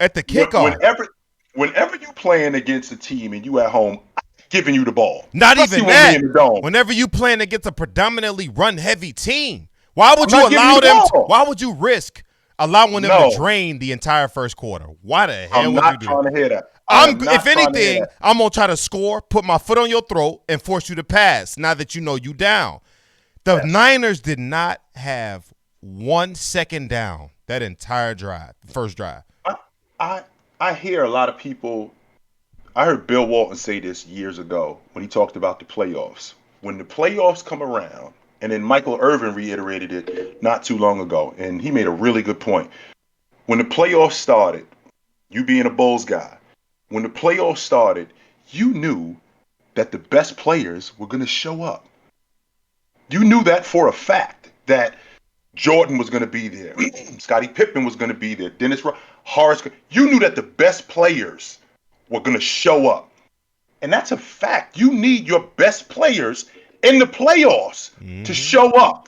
at the kickoff. Whenever you playing against a team and you at home, I'm giving you the ball. Not even that. Whenever you playing against a predominantly run-heavy team, why would you allow them? Why would you risk allowing them to drain the entire first quarter? Why the hell would you do that? I'm not trying to hear that. If anything, I'm going to try to score, put my foot on your throat, and force you to pass now that you know you down. The Niners did not have 1 second down that entire drive, first drive. I hear a lot of people. I heard Bill Walton say this years ago when he talked about the playoffs. When the playoffs come around, and then Michael Irvin reiterated it not too long ago, and he made a really good point. When the playoffs started, you being a Bulls guy, when the playoffs started, you knew that the best players were going to show up. You knew that for a fact, that Jordan was going to be there. Scottie Pippen was going to be there. Dennis Horace. You knew that the best players were going to show up. And that's a fact. You need your best players in the playoffs to show up.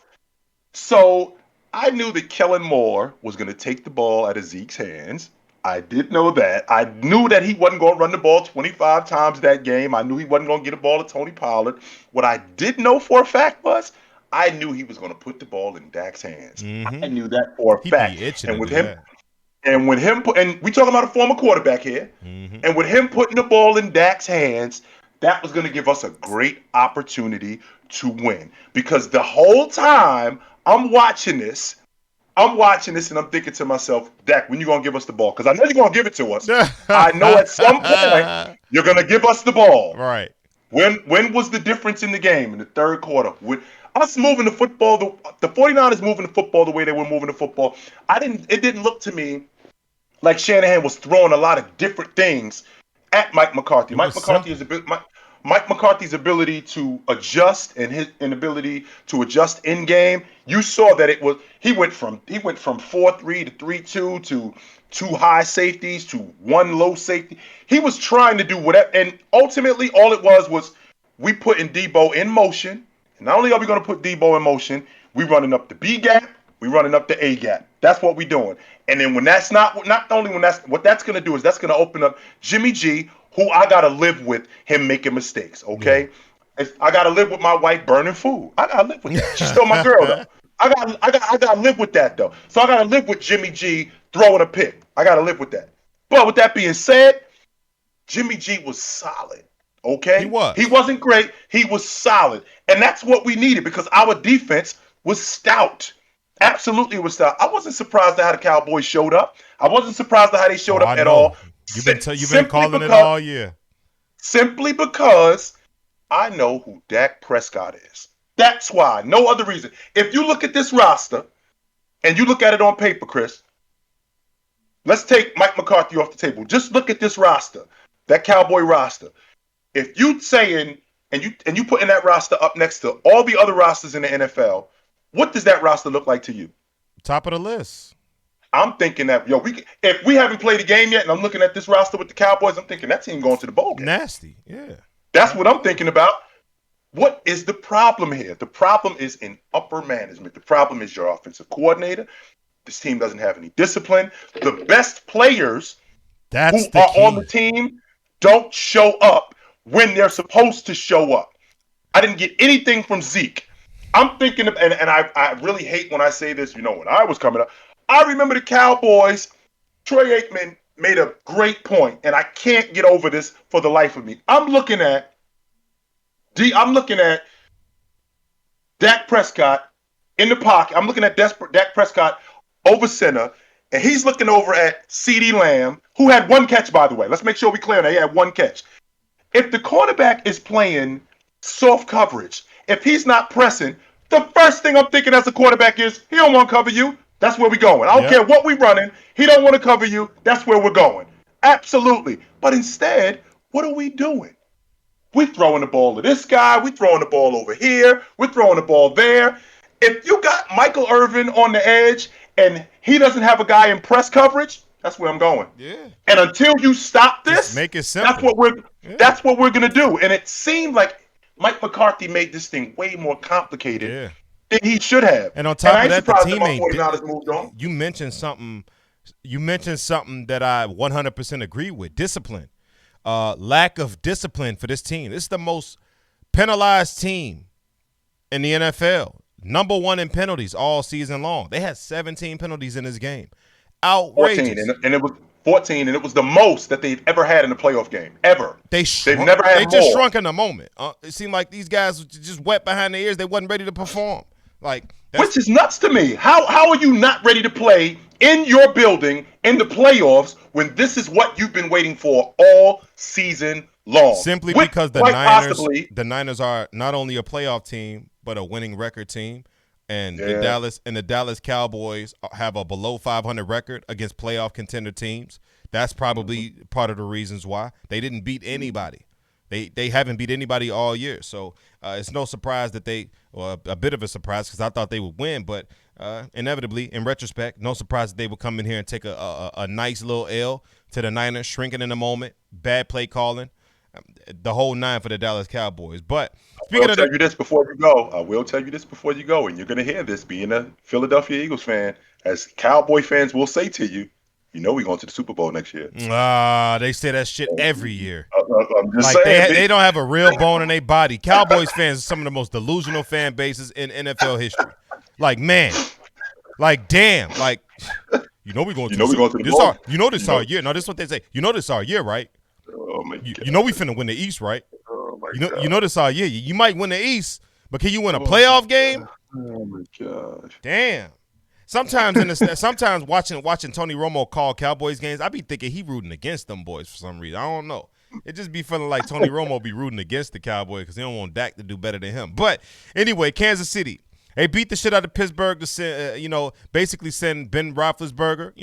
So I knew that Kellen Moore was going to take the ball out of Zeke's hands. I did know that. I knew that he wasn't going to run the ball 25 times that game. I knew he wasn't going to get a ball to Tony Pollard. What I did know for a fact was I knew he was going to put the ball in Dak's hands. I knew that for a fact. And with him, and we talking about a former quarterback here, and with him putting the ball in Dak's hands, that was going to give us a great opportunity to win. Because the whole time I'm watching this and I'm thinking to myself, Dak, when you going to give us the ball? Because I know you're going to give it to us. I know at some point you're going to give us the ball. Right. When was the difference in the game? In the third quarter. With us moving the football, the 49ers moving the football the way they were moving the football, it didn't look to me like Shanahan was throwing a lot of different things at Mike McCarthy. Mike McCarthy's ability to adjust and his inability to adjust in game, you saw that he went from 4-3 to 3-2 to 2 high safeties to 1 low safety. He was trying to do whatever, and ultimately all it was we putting Debo in motion. And not only are we going to put Debo in motion, we running up the B gap, we running up the A gap. That's what we doing. And then what that's going to do is that's going to open up Jimmy G, who I got to live with him making mistakes, okay? Yeah. I got to live with my wife burning food. I got to live with that. She's still my girl, though. I got to live with that, though. So I got to live with Jimmy G throwing a pick. I got to live with that. But with that being said, Jimmy G was solid, okay? He was. He wasn't great. He was solid. And that's what we needed because our defense was stout. Absolutely was stout. I wasn't surprised at how the Cowboys showed up. I wasn't surprised at how they showed up at all. You've been calling it all year. Simply because I know who Dak Prescott is. That's why. No other reason. If you look at this roster and you look at it on paper, Chris, let's take Mike McCarthy off the table. Just look at this roster, that Cowboy roster. If you saying and you putting that roster up next to all the other rosters in the NFL, what does that roster look like to you? Top of the list. I'm thinking that if we haven't played a game yet, and I'm looking at this roster with the Cowboys, I'm thinking that team going to the bowl game. Nasty, yeah. That's what I'm thinking about. What is the problem here? The problem is in upper management. The problem is your offensive coordinator. This team doesn't have any discipline. The best players who are on the team don't show up when they're supposed to show up. I didn't get anything from Zeke. I'm thinking of, and I really hate when I say this, when I was coming up. I remember the Cowboys. Troy Aikman made a great point, and I can't get over this for the life of me. I'm looking at Dak Prescott in the pocket. I'm looking at Dak Prescott over center, and he's looking over at CeeDee Lamb, who had one catch, by the way. Let's make sure we're clear on that. He had one catch. If the quarterback is playing soft coverage, if he's not pressing, the first thing I'm thinking as a quarterback is he don't want to cover you. That's where we're going. I don't care what we're running. He don't want to cover you. That's where we're going. Absolutely. But instead, what are we doing? We're throwing the ball to this guy. We're throwing the ball over here. We're throwing the ball there. If you got Michael Irvin on the edge and he doesn't have a guy in press coverage, that's where I'm going. Yeah. And until you stop this, just make it simple. That's what we're going to do. And it seemed like Mike McCarthy made this thing way more complicated than he should have. And on top of that, the team moved on. You mentioned something that I 100% agree with. Discipline. Lack of discipline for this team. This is the most penalized team in the NFL. Number one in penalties all season long. They had 17 penalties in this game. Outrageous. 14, and it was 14, and it was the most that they've ever had in a playoff game, ever. They've never had more. They just shrunk in the moment. It seemed like these guys were just wet behind their ears. They wasn't ready to perform. Which is nuts to me. How are you not ready to play in your building in the playoffs when this is what you've been waiting for all season long? Simply because the Niners are not only a playoff team but a winning record team, and the Dallas Cowboys have a below 500 record against playoff contender teams. That's probably part of the reasons why they didn't beat anybody. They haven't beat anybody all year, so it's no surprise that a bit of a surprise because I thought they would win, but inevitably, in retrospect, no surprise that they would come in here and take a nice little L to the Niners, shrinking in the moment, bad play calling, the whole nine for the Dallas Cowboys. But I will tell you this before you go, and you're going to hear this being a Philadelphia Eagles fan, as Cowboy fans will say to you, we're going to the Super Bowl next year. They say that shit every year. I'm just saying. They don't have a real bone in their body. Cowboys fans are some of the most delusional fan bases in NFL history. Man. Damn. We're going to the Bowl. This our year. No, this is what they say. This our year, right? Oh, my God. We finna win the East, right? Oh, my God. This our year. You might win the East, but can you win a playoff game? Oh, my gosh. Damn. Sometimes watching Tony Romo call Cowboys games, I be thinking he rooting against them boys for some reason. I don't know. It just be feeling like Tony Romo be rooting against the Cowboys because he don't want Dak to do better than him. But anyway, Kansas City, they beat the shit out of Pittsburgh to send, basically send Ben Roethlisberger.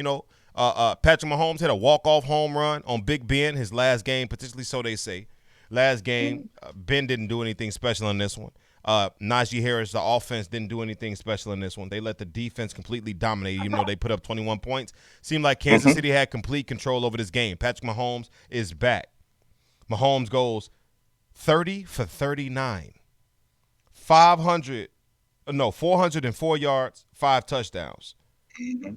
Patrick Mahomes had a walk-off home run on Big Ben, his last game, potentially so they say. Last game, Ben didn't do anything special in this one. Najee Harris, the offense, didn't do anything special in this one. They let the defense completely dominate, even though they put up 21 points. Seemed like Kansas City had complete control over this game. Patrick Mahomes is back. Mahomes goes 30 for 39. 404 yards, 5 touchdowns. He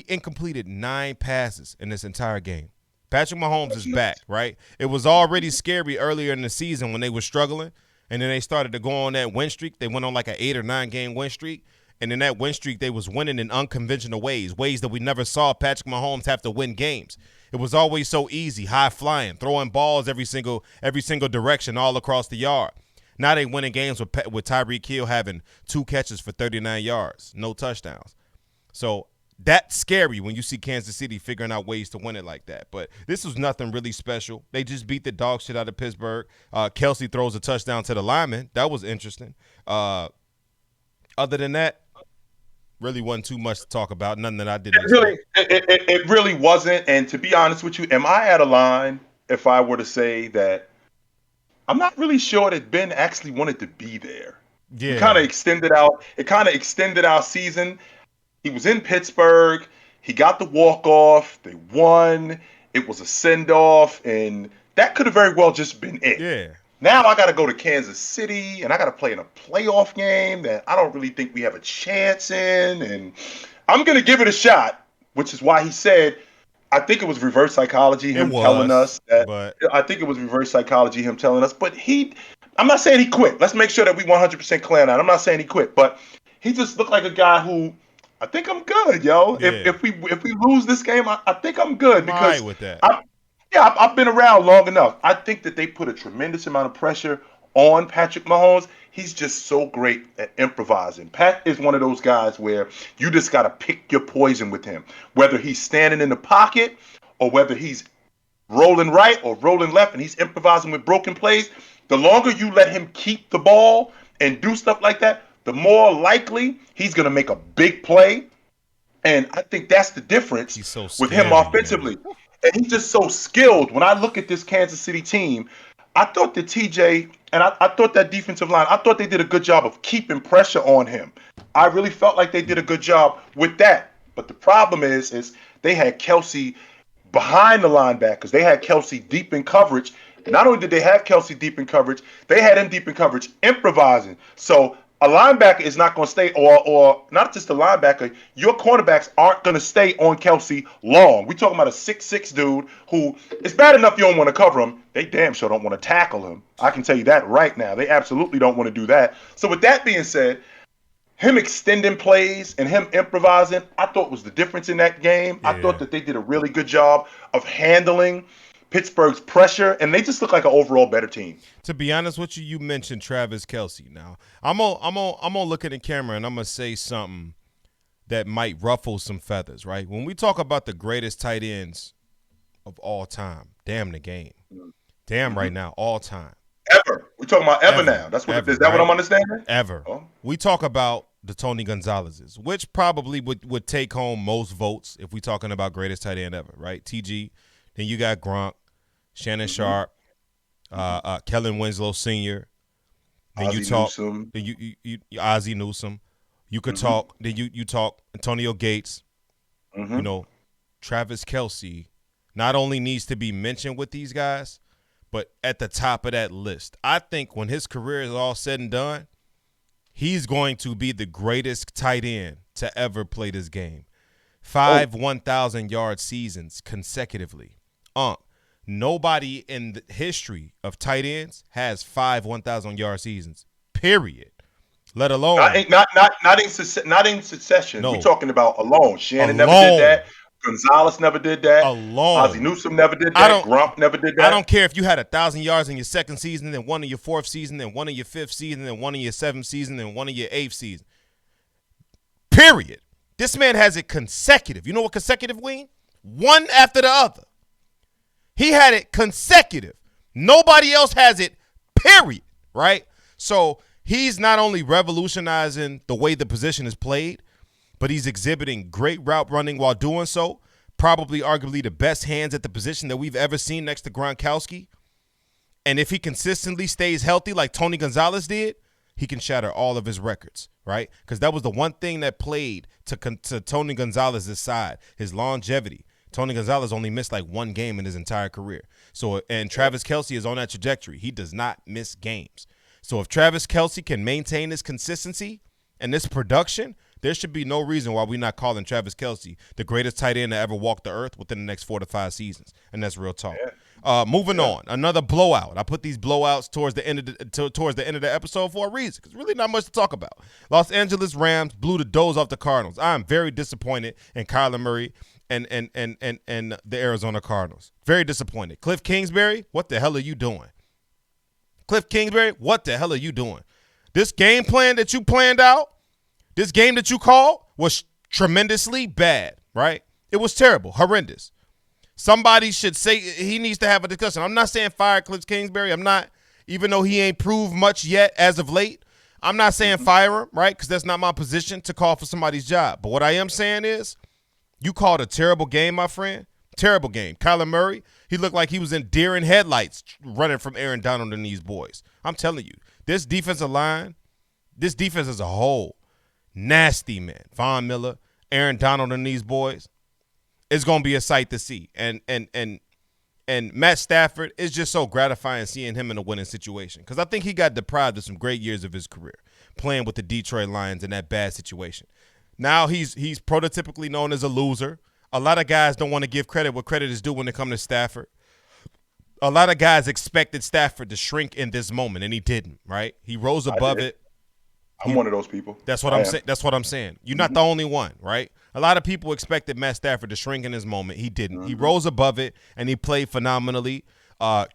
incompleted 9 passes in this entire game. Patrick Mahomes is back, right? It was already scary earlier in the season when they were struggling. And then they started to go on that win streak. They went on like an 8 or 9 game win streak. And in that win streak, they was winning in unconventional ways that we never saw Patrick Mahomes have to win games. It was always so easy, high flying, throwing balls every single direction all across the yard. Now they winning games with Tyreek Hill having 2 catches for 39 yards, no touchdowns. So that's scary when you see Kansas City figuring out ways to win it like that. But this was nothing really special. They just beat the dog shit out of Pittsburgh. Kelsey throws a touchdown to the lineman. That was interesting. Other than that, really wasn't too much to talk about. Nothing that I didn't It really wasn't. And to be honest with you, am I out of line if I were to say that I'm not really sure that Ben actually wanted to be there? Yeah. It kind of extended our season. He was in Pittsburgh. He got the walk-off. They won. It was a send-off, and that could have very well just been it. Yeah. Now I got to go to Kansas City, and I got to play in a playoff game that I don't really think we have a chance in, and I'm going to give it a shot, which is why he said, I think it was reverse psychology, him telling us that. But I think it was reverse psychology, him telling us. But I'm not saying he quit. Let's make sure that we 100% clear on that. I'm not saying he quit, but he just looked like a guy who, I think I'm good, yo. Yeah. If we lose this game, I think I'm good because with that. I've been around long enough. I think that they put a tremendous amount of pressure on Patrick Mahomes. He's just so great at improvising. Pat is one of those guys where you just got to pick your poison with him, whether he's standing in the pocket or whether he's rolling right or rolling left and he's improvising with broken plays. The longer you let him keep the ball and do stuff like that, the more likely he's going to make a big play. And I think that's the difference with him offensively. Man. And he's just so skilled. When I look at this Kansas City team, I thought that TJ and I thought that defensive line, I thought they did a good job of keeping pressure on him. I really felt like they did a good job with that. But the problem is they had Kelsey behind the linebackers. They had Kelsey deep in coverage. Not only did they have Kelsey deep in coverage, they had him deep in coverage improvising. So a linebacker is not going to stay, or not just a linebacker, your cornerbacks aren't going to stay on Kelsey long. We're talking about a 6'6" dude who, it's bad enough you don't want to cover him. They damn sure don't want to tackle him. I can tell you that right now. They absolutely don't want to do that. So with that being said, him extending plays and him improvising, I thought was the difference in that game. Yeah. I thought that they did a really good job of handling Pittsburgh's pressure, and they just look like an overall better team. To be honest with you, you mentioned Travis Kelce. Now, I'm gonna look at the camera and I'm gonna say something that might ruffle some feathers, right? When we talk about the greatest tight ends of all time, damn the game, damn right now, all time, ever. We're talking about ever now. That's what is that right? What I'm understanding? Ever. Oh. We talk about the Tony Gonzalez's, which probably would take home most votes if we're talking about greatest tight end ever, right? TG. Then you got Gronk, Shannon Sharp, Kellen Winslow Sr. Then Ozzie you talk, Newsome. then you Ozzie Newsome. You could talk. Then you talk Antonio Gates. You know, Travis Kelce not only needs to be mentioned with these guys, but at the top of that list. I think when his career is all said and done, he's going to be the greatest tight end to ever play this game. 5 1,000-yard seasons consecutively. Nobody in the history of tight ends has 5 1,000-yard seasons. Period. Let alone not in succession. No. We're talking about alone. Shannon never did that. Gonzalez never did that. Alone. Ozzie Newsome never did that. Grump never did that. I don't care if you had 1,000 yards in your second season, then one in your fourth season, then one in your fifth season, then one in your seventh season, then one in your eighth season. Period. This man has it consecutive. You know what consecutive means? One after the other. He had it consecutive. Nobody else has it, period, right? So he's not only revolutionizing the way the position is played, but he's exhibiting great route running while doing so. Probably arguably the best hands at the position that we've ever seen next to Gronkowski. And if he consistently stays healthy like Tony Gonzalez did, he can shatter all of his records, right? Because that was the one thing that played to Tony Gonzalez's side, his longevity. Tony Gonzalez only missed like one game in his entire career. And Travis Kelce is on that trajectory. He does not miss games. So if Travis Kelce can maintain this consistency and this production, there should be no reason why we're not calling Travis Kelce the greatest tight end to ever walk the earth within the next 4 to 5 seasons. And that's real talk. Moving on, another blowout. I put these blowouts towards the end of the episode for a reason, because really not much to talk about. Los Angeles Rams blew the doors off the Cardinals. I am very disappointed in Kyler Murray and the Arizona Cardinals. Very disappointed. Cliff Kingsbury, what the hell are you doing? Cliff Kingsbury, what the hell are you doing? This game plan that you planned out, this game that you called was tremendously bad, right? It was terrible, horrendous. Somebody should say he needs to have a discussion. I'm not saying fire Cliff Kingsbury. I'm not, even though he ain't proved much yet as of late, I'm not saying fire him, right? Because that's not my position to call for somebody's job. But what I am saying is, you called a terrible game, my friend. Terrible game. Kyler Murray, he looked like he was in deer in headlights running from Aaron Donald and these boys. I'm telling you, this defensive line, this defense as a whole, nasty, man. Von Miller, Aaron Donald and these boys, it's going to be a sight to see. And Matt Stafford, is just so gratifying seeing him in a winning situation, because I think he got deprived of some great years of his career playing with the Detroit Lions in that bad situation. Now he's prototypically known as a loser. A lot of guys don't want to give credit what credit is due when it comes to Stafford. A lot of guys expected Stafford to shrink in this moment, and he didn't, right? He rose above it. I'm one of those people. That's what I'm saying. That's what I'm saying. You're not the only one, right? A lot of people expected Matt Stafford to shrink in his moment. He didn't. He rose above it, and he played phenomenally.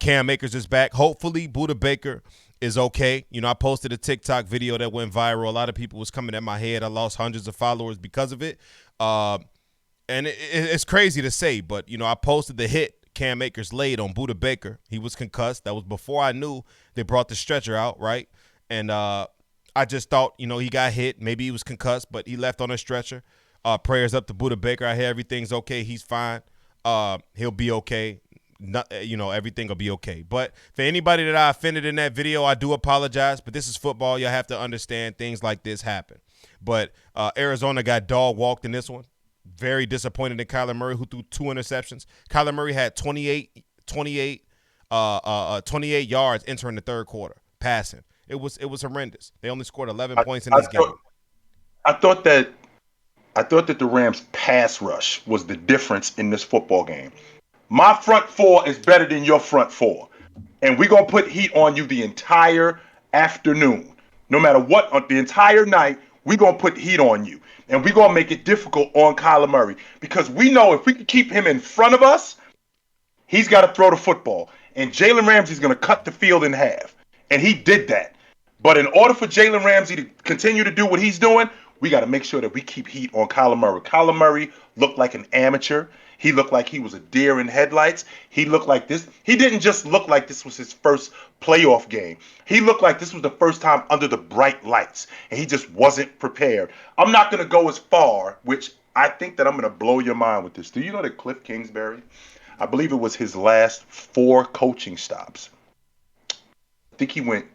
Cam Akers is back. Hopefully, Buda Baker is okay. You know, I posted a TikTok video that went viral. A lot of people was coming at my head. I lost hundreds of followers because of it. And it's crazy to say, but, you know, I posted the hit Cam Akers laid on Buda Baker. He was concussed. That was before I knew they brought the stretcher out, right? And I just thought, you know, he got hit. Maybe he was concussed, but he left on a stretcher. Prayers up to Buda Baker. I hear everything's okay. He's fine. He'll be okay. You know, everything will be okay. But for anybody that I offended in that video, I do apologize. But this is football. You have to understand things like this happen. But Arizona got dog walked in this one. Very disappointed in Kyler Murray, who threw 2 interceptions. Kyler Murray had 28 yards entering the third quarter, passing. It was horrendous. They only scored 11 points in this game. I thought that the Rams' pass rush was the difference in this football game. My front four is better than your front four, and we're going to put heat on you the entire afternoon. No matter what, on the entire night, we're going to put heat on you, and we're going to make it difficult on Kyler Murray, because we know if we can keep him in front of us, he's got to throw the football, and Jalen Ramsey's going to cut the field in half, and he did that. But in order for Jalen Ramsey to continue to do what he's doing, we got to make sure that we keep heat on Kyler Murray. Kyler Murray looked like an amateur. He looked like he was a deer in headlights. He looked like this. He didn't just look like this was his first playoff game. He looked like this was the first time under the bright lights, and he just wasn't prepared. I'm not going to go as far, which I think that I'm going to blow your mind with this. Do you know that Cliff Kingsbury, I believe it was his last 4 coaching stops, I think he went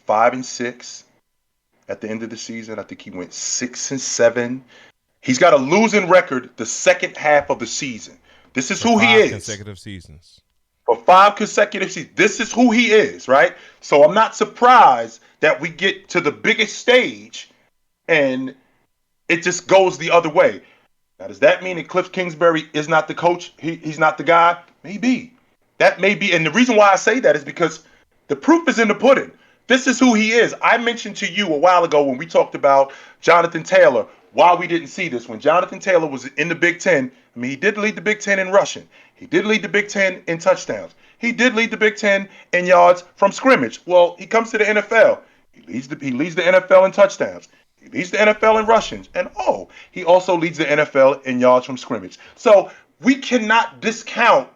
5-6 at the end of the season. I think he went 6-7. He's got a losing record the second half of the season. This is who he is. 5 consecutive seasons. For 5 consecutive seasons. This is who he is, right? So I'm not surprised that we get to the biggest stage and it just goes the other way. Now, does that mean that Cliff Kingsbury is not the coach? He's not the guy? Maybe. That may be. And the reason why I say that is because the proof is in the pudding. This is who he is. I mentioned to you a while ago when we talked about Jonathan Taylor, why we didn't see this. When Jonathan Taylor was in the Big Ten, I mean, he did lead the Big Ten in rushing. He did lead the Big Ten in touchdowns. He did lead the Big Ten in yards from scrimmage. Well, he comes to the NFL. He leads the NFL in touchdowns. He leads the NFL in rushings. And, he also leads the NFL in yards from scrimmage. So we cannot discount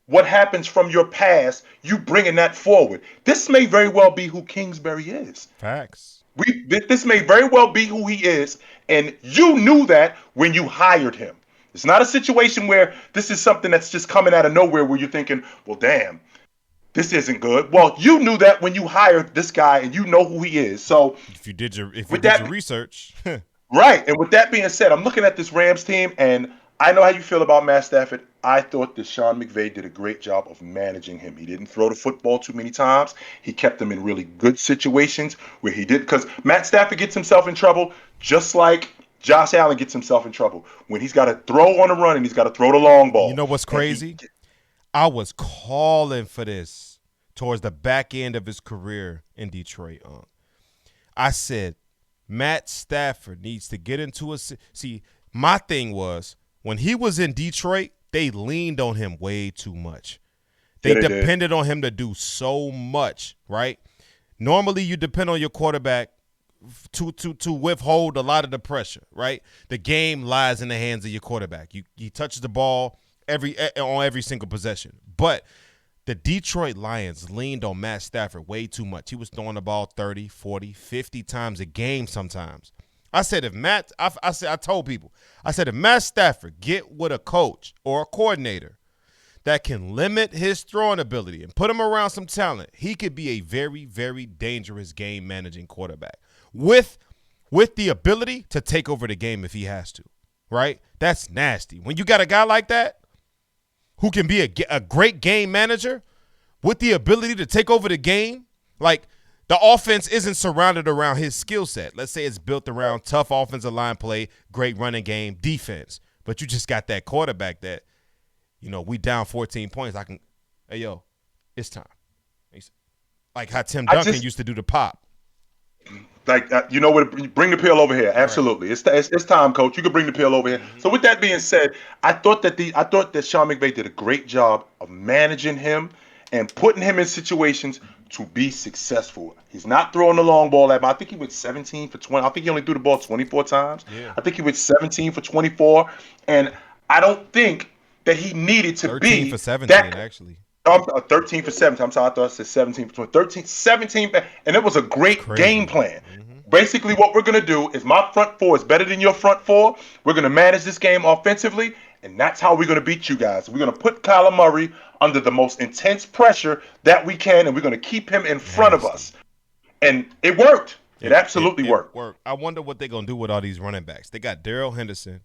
what happens from your past, you bringing that forward. This may very well be who Kingsbury is. Facts. This may very well be who he is, and you knew that when you hired him. It's not a situation where this is something that's just coming out of nowhere where you're thinking, well, damn, this isn't good. Well, you knew that when you hired this guy, and you know who he is. So if you did your research. Right. And with that being said, I'm looking at this Rams team, and I know how you feel about Matt Stafford. I thought that Sean McVay did a great job of managing him. He didn't throw the football too many times. He kept him in really good situations where he did, because Matt Stafford gets himself in trouble just like Josh Allen gets himself in trouble when he's got to throw on a run and he's got to throw the long ball. You know what's crazy? I was calling for this towards the back end of his career in Detroit. I said, Matt Stafford needs to get into a – see, my thing was when he was in Detroit, they leaned on him way too much. They depended on him to do so much, right? Normally you depend on your quarterback to withhold a lot of the pressure, right? The game lies in the hands of your quarterback. He touches the ball on every single possession. But the Detroit Lions leaned on Matt Stafford way too much. He was throwing the ball 30, 40, 50 times a game sometimes. I said if Matt Stafford get with a coach or a coordinator that can limit his throwing ability and put him around some talent, he could be a very, very dangerous game managing quarterback with the ability to take over the game if he has to. right? That's nasty. When you got a guy like that who can be a great game manager with the ability to take over the game, like the offense isn't surrounded around his skill set. Let's say it's built around tough offensive line play, great running game, defense. But you just got that quarterback that, we down 14 points. Hey, yo, it's time. Like how Tim Duncan used to do the pop. Like, what? Bring the pill over here. Absolutely. Right. It's time, coach. You can bring the pill over here. Mm-hmm. So with that being said, I thought that Sean McVay did a great job of managing him and putting him in situations to be successful. He's not throwing the long ball at him. I think he went 17 for 20. I think he only threw the ball 24 times. Yeah. I think he went 17 for 24. And I don't think that he needed to 13 be 13 for 17, actually. 13 for 17. I'm sorry, I thought I said 17 for 20. 13, 17, and it was a great game plan. Mm-hmm. Basically, what we're going to do is my front four is better than your front four. We're going to manage this game offensively, and that's how we're going to beat you guys. We're going to put Kyler Murray under the most intense pressure that we can, and we're going to keep him in front of us. And it worked. It absolutely worked. I wonder what they're going to do with all these running backs. They got Darrell Henderson,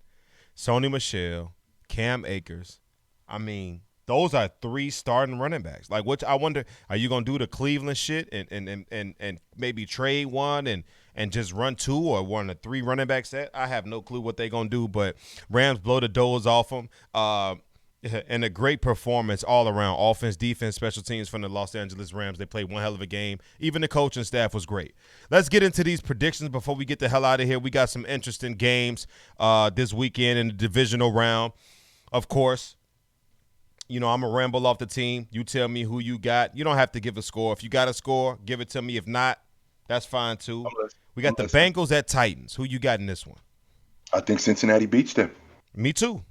Sony Michel, Cam Akers. I mean, those are 3 starting running backs. Like, which I wonder, are you gonna do the Cleveland shit and maybe trade one and just run 2 or run a 3 running back set? I have no clue what they're gonna do, but Rams blow the doors off them. And a great performance all around, offense, defense, special teams from the Los Angeles Rams. They played one hell of a game. Even the coaching staff was great. Let's get into these predictions before we get the hell out of here. We got some interesting games this weekend in the divisional round, of course. I'm going to ramble off the team. You tell me who you got. You don't have to give a score. If you got a score, give it to me. If not, that's fine too. We got the Bengals at Titans. Who you got in this one? I think Cincinnati beats them. Me too.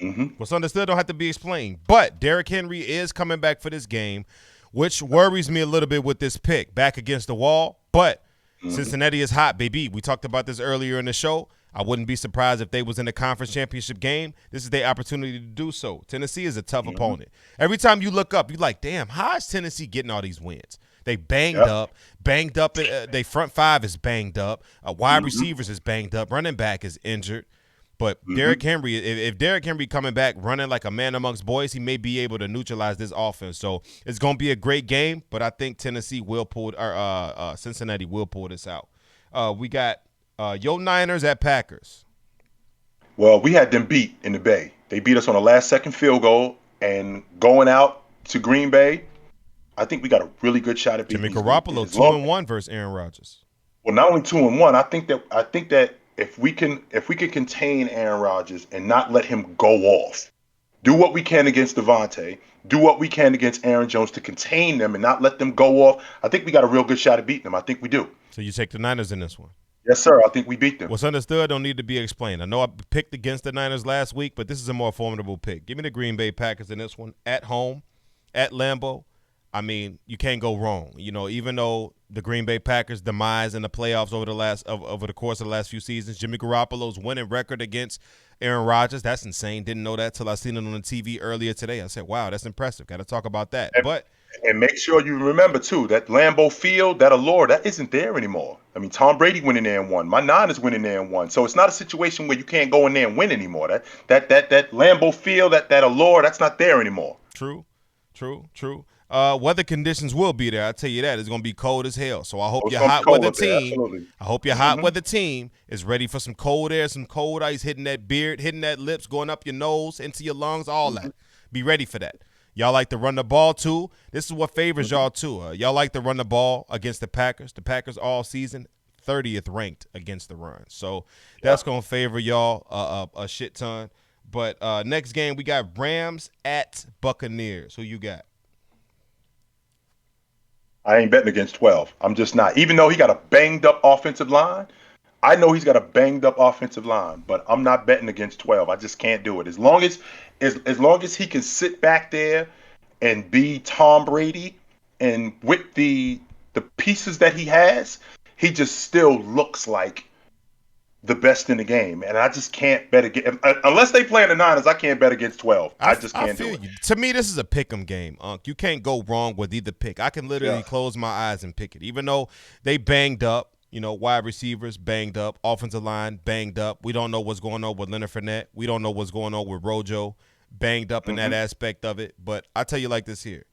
Mm-hmm. What's understood don't have to be explained. But Derrick Henry is coming back for this game, which worries me a little bit with this pick. Back against the wall, but Cincinnati is hot, baby. We talked about this earlier in the show. I wouldn't be surprised if they was in the conference championship game. This is their opportunity to do so. Tennessee is a tough opponent. Every time you look up, you're like, damn, how is Tennessee getting all these wins? They banged up. They front 5 is banged up. Wide receivers is banged up. Running back is injured. But Derrick Henry, if Derrick Henry coming back running like a man amongst boys, he may be able to neutralize this offense. So it's going to be a great game, but I think Cincinnati will pull this out. We got Yo Niners at Packers. Well, we had them beat in the Bay. They beat us on a last-second field goal, and going out to Green Bay, I think we got a really good shot at beating Jimmy Garoppolo 2-1 versus Aaron Rodgers. Well, not only 2-1, I think that if we can contain Aaron Rodgers and not let him go off, do what we can against Devontae, do what we can against Aaron Jones to contain them and not let them go off, I think we got a real good shot at beating them. I think we do. So you take the Niners in this one? Yes, sir. I think we beat them. What's understood don't need to be explained. I know I picked against the Niners last week, but this is a more formidable pick. Give me the Green Bay Packers in this one. At home, at Lambeau. I mean, you can't go wrong. Even though the Green Bay Packers' demise in the playoffs over the course of the last few seasons, Jimmy Garoppolo's winning record against Aaron Rodgers, that's insane. Didn't know that till I seen it on the TV earlier today. I said, wow, that's impressive. Got to talk about that. And make sure you remember, too, that Lambeau Field, that allure, that isn't there anymore. I mean, Tom Brady went in there and won. My Niners went in there and won. So it's not a situation where you can't go in there and win anymore. That Lambeau Field, that allure, that's not there anymore. True. Weather conditions will be there. I'll tell you that. It's going to be cold as hell. So I hope your hot weather team, hot weather team is ready for some cold air, some cold ice hitting that beard, hitting that lips, going up your nose, into your lungs, all that. Be ready for that. Y'all like to run the ball, too. This is what favors y'all, too. Y'all like to run the ball against the Packers. The Packers all season 30th ranked against the run. So that's going to favor y'all a shit ton. But next game, we got Rams at Buccaneers. Who you got? I ain't betting against 12. I'm just not. Even though he got a banged-up offensive line, I know he's got a banged-up offensive line, but I'm not betting against 12. I just can't do it. As long as he can sit back there and be Tom Brady, and with the pieces that he has, he just still looks like the best in the game. And I just can't bet against, unless they play in the Niners, I can't bet against 12. I just can't do it. To me, this is a pick 'em game, Unc. You can't go wrong with either pick. I can literally close my eyes and pick it. Even though they banged up, Wide receivers banged up, offensive line banged up. We don't know what's going on with Leonard Fournette. We don't know what's going on with Rojo, banged up in that aspect of it. But I tell you like this here,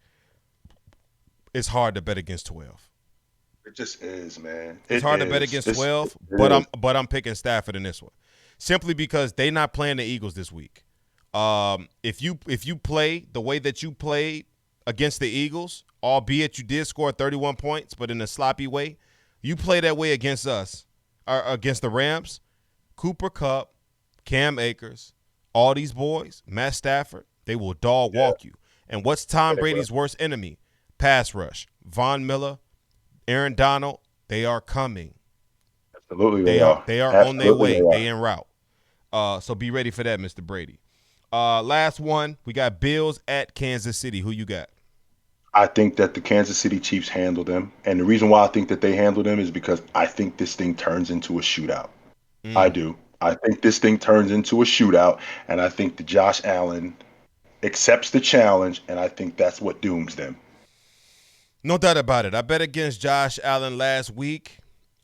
it's hard to bet against 12. It just is, man. It's hard to bet against 12, but I'm picking Stafford in this one, simply because they're not playing the Eagles this week. If you play the way that you played against the Eagles, albeit you did score 31 points, but in a sloppy way, you play that way against us, or against the Rams, Cooper Kupp, Cam Akers, all these boys, Matt Stafford, they will dog walk you. And what's Tom Brady's worst enemy? Pass rush. Von Miller, Aaron Donald, they are coming. Absolutely, they are. They are on their way. They en route. So be ready for that, Mr. Brady. Last one, we got Bills at Kansas City. Who you got? I think that the Kansas City Chiefs handle them. And the reason why I think that they handle them is because I think this thing turns into a shootout. I do. I think this thing turns into a shootout, and I think that Josh Allen accepts the challenge, and I think that's what dooms them. No doubt about it. I bet against Josh Allen last week,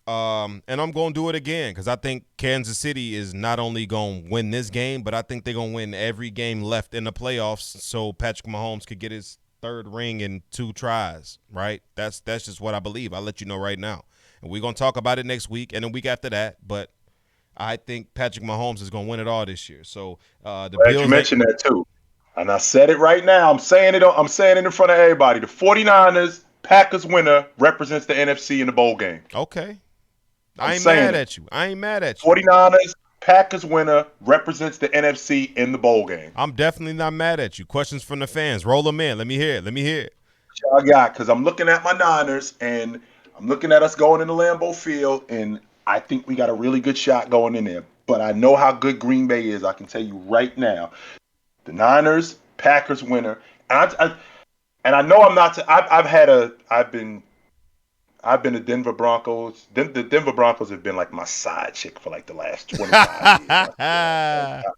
and I'm going to do it again because I think Kansas City is not only going to win this game, but I think they're going to win every game left in the playoffs so Patrick Mahomes could get his third ring in 2 tries, right? That's just what I believe. I'll let you know right now. And we're going to talk about it next week and the week after that, but I think Patrick Mahomes is going to win it all this year. So the Bills. You mentioned that too. And I said it right now. I'm saying it in front of everybody. The 49ers Packers winner represents the NFC in the bowl game. Okay. I ain't mad at you. 49ers Packers winner represents the NFC in the bowl game. I'm definitely not mad at you. Questions from the fans. Roll them in. Let me hear it. I got, because I'm looking at my Niners and I'm looking at us going into Lambeau Field, and I think we got a really good shot going in there. But I know how good Green Bay is. I can tell you right now, the Niners Packers winner. And I know I'm not. I've been the Denver Broncos. The Denver Broncos have been like my side chick for like the last 25 years.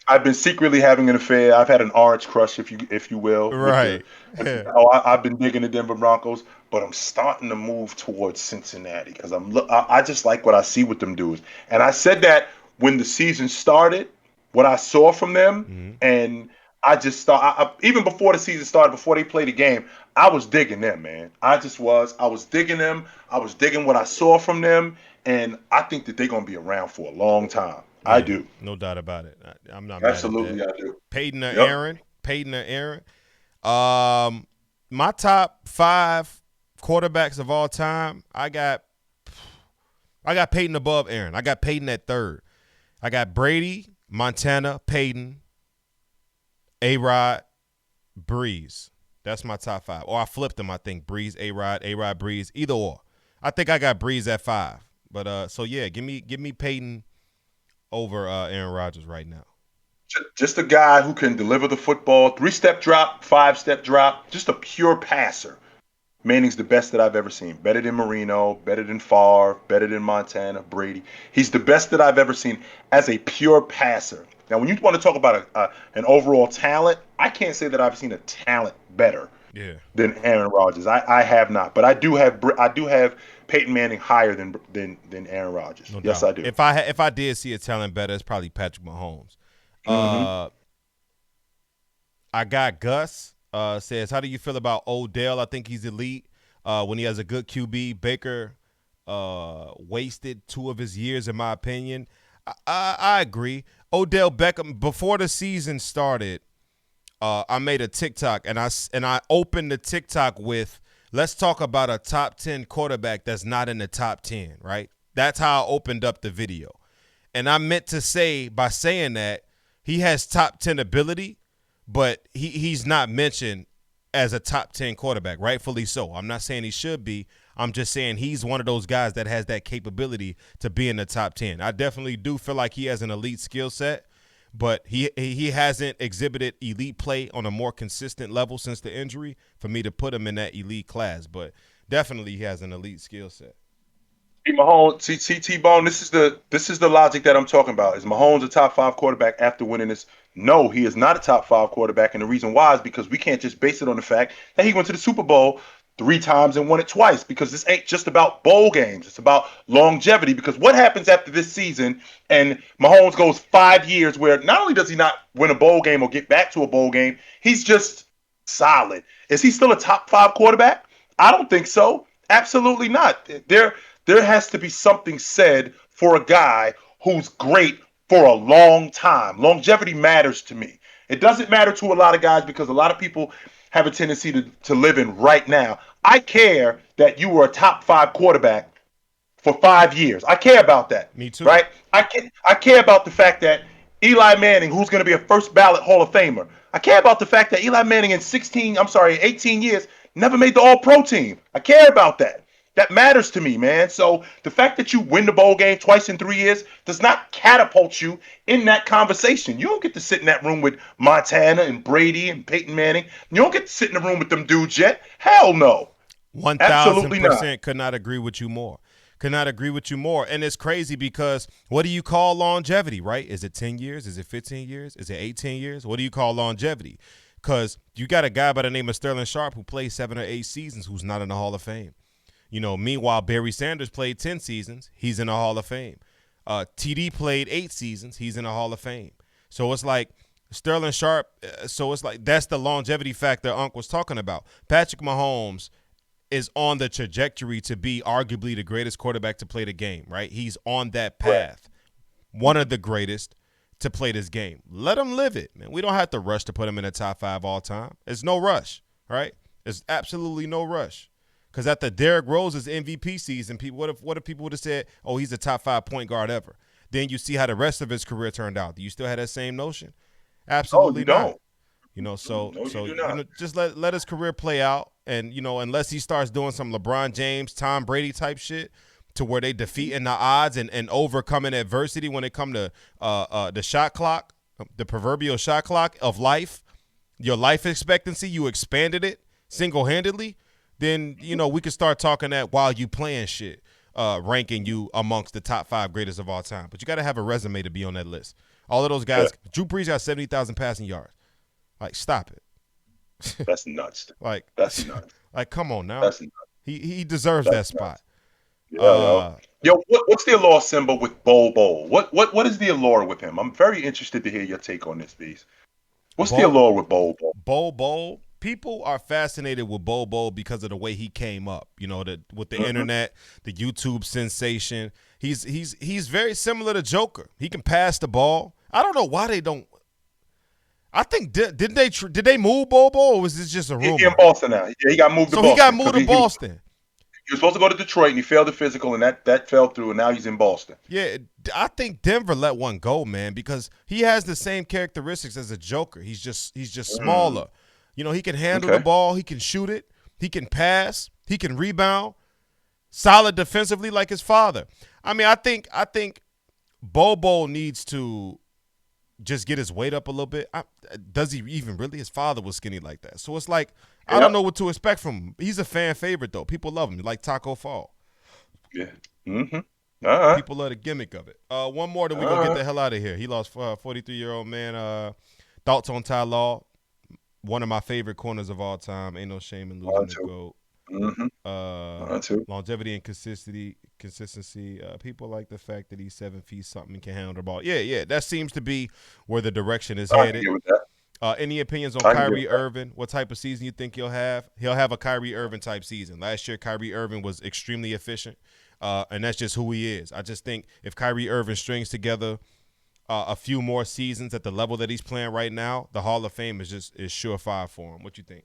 I've been secretly having an affair. I've had an orange crush, if you will. Right. I've been digging the Denver Broncos, but I'm starting to move towards Cincinnati because I just like what I see with them dudes. And I said that when the season started, what I saw from them, and I just thought, even before the season started, before they played the game, I was digging them, man. I was digging them. I was digging what I saw from them, and I think that they're going to be around for a long time. Yeah, I do. No doubt about it. I'm not absolutely mad at that. I do. Peyton or Aaron. My top 5 quarterbacks of all time, I got Peyton above Aaron. I got Peyton at 3rd. I got Brady, Montana, Peyton, A-Rod, Breeze. That's my top 5. Or I flipped them, I think. Breeze, A-Rod, Breeze. Either or. I think I got Breeze at 5. But so yeah, give me Peyton over Aaron Rodgers right now. Just a guy who can deliver the football, 3-step drop, 5-step drop, just a pure passer. Manning's the best that I've ever seen. Better than Marino, better than Favre, better than Montana, Brady. He's the best that I've ever seen as a pure passer. Now, when you want to talk about an overall talent, I can't say that I've seen a talent better than Aaron Rodgers. I have not, but I do have Peyton Manning higher than Aaron Rodgers. No yes, doubt. I do. If I did see a talent better, it's probably Patrick Mahomes. I got Gus. Says, how do you feel about Odell? I think he's elite when he has a good QB. Baker wasted 2 of his years, in my opinion. I agree. Odell Beckham, before the season started, I made a TikTok, and I opened the TikTok with, let's talk about a top 10 quarterback that's not in the top 10, right? That's how I opened up the video. And I meant to say, by saying that, he has top 10 ability, but he's not mentioned as a top 10 quarterback, rightfully so. I'm not saying he should be. I'm just saying he's one of those guys that has that capability to be in the top 10. I definitely do feel like he has an elite skill set, but he hasn't exhibited elite play on a more consistent level since the injury for me to put him in that elite class. But definitely he has an elite skill set. Mahomes, T-Bone, this is the logic that I'm talking about. Is Mahomes a top 5 quarterback after winning this? No, he is not a top 5 quarterback, and the reason why is because we can't just base it on the fact that he went to the Super Bowl 3 times and won it twice, because this ain't just about bowl games. It's about longevity, because what happens after this season and Mahomes goes 5 years where not only does he not win a bowl game or get back to a bowl game, he's just solid. Is he still a top 5 quarterback? I don't think so. Absolutely not. There has to be something said for a guy who's great for a long time. Longevity matters to me. It doesn't matter to a lot of guys, because a lot of people have a tendency to live in right now. I care that you were a top 5 quarterback for 5 years. I care about that. Me too. Right? I care about the fact that Eli Manning, who's going to be a first ballot Hall of Famer, I care about the fact that Eli Manning in 18 years never made the All-Pro team. I care about that. That matters to me, man. So the fact that you win the bowl game twice in 3 years does not catapult you in that conversation. You don't get to sit in that room with Montana and Brady and Peyton Manning. You don't get to sit in the room with them dudes yet. Hell no. 1,000% could not agree with you more. Could not agree with you more. And it's crazy because what do you call longevity, right? Is it 10 years? Is it 15 years? Is it 18 years? What do you call longevity? Because you got a guy by the name of Sterling Sharp who played 7 or 8 seasons who's not in the Hall of Fame. You know, meanwhile, Barry Sanders played 10 seasons. He's in the Hall of Fame. TD played 8 seasons. He's in the Hall of Fame. So it's like Sterling Sharp. So it's like that's the longevity factor Unc was talking about. Patrick Mahomes is on the trajectory to be arguably the greatest quarterback to play the game, right? He's on that path. One of the greatest to play this game. Let him live it, man. We don't have to rush to put him in the top 5 all time. There's no rush, right? There's absolutely no rush. Because after Derrick Rose's MVP season, people, what if people would have said, oh, he's a top 5 point guard ever? Then you see how the rest of his career turned out. Do you still have that same notion? Absolutely not. Don't. You know, so you know, just let his career play out. And, you know, unless he starts doing some LeBron James, Tom Brady type shit to where they defeating the odds and overcoming adversity when it come to the shot clock, the proverbial shot clock of life, your life expectancy, you expanded it single-handedly, then, you know, we could start talking that while you playing shit, ranking you amongst the top 5 greatest of all time. But you got to have a resume to be on that list. All of those guys, yeah. Drew Brees got 70,000 passing yards. Like, stop it. That's nuts. That's nuts. Like, come on now. That's nuts. He deserves that spot. Yeah, yo, what's the allure symbol with Bowl? What is the allure with him? I'm very interested to hear your take on this, Beast. What's the allure with Bowl? Bowl. People are fascinated with Bowl because of the way he came up. You know, with the internet, the YouTube sensation. He's very similar to Joker. He can pass the ball. I don't know why they don't. I think did they move Bobo, or was this just a rumor? He's in Boston now. Yeah, he got moved to Boston. So he got moved to Boston. He was supposed to go to Detroit, and he failed the physical, and that fell through, and now he's in Boston. Yeah, I think Denver let one go, man, because he has the same characteristics as a Joker. He's just smaller. You know, he can handle the ball. He can shoot it. He can pass. He can rebound. Solid defensively like his father. I mean, I think Bobo needs to just get his weight up a little bit. Does he even really? His father was skinny like that. So it's like, I don't know what to expect from him. He's a fan favorite, though. People love him, like Taco Fall. Yeah. Mm-hmm. People love the gimmick of it. One more, then we're going to get the hell out of here. He lost 43-year-old man. Thoughts on Ty Law, one of my favorite corners of all time. Ain't no shame in losing the GOAT. Mm-hmm. Longevity and consistency. People like the fact that he's 7 feet something and can handle the ball. Yeah. That seems to be where the direction is headed. I agree with that. Any opinions on Kyrie Irving? What type of season you think he'll have? He'll have a Kyrie Irving type season. Last year, Kyrie Irving was extremely efficient, and that's just who he is. I just think if Kyrie Irving strings together a few more seasons at the level that he's playing right now, the Hall of Fame is surefire for him. What you think?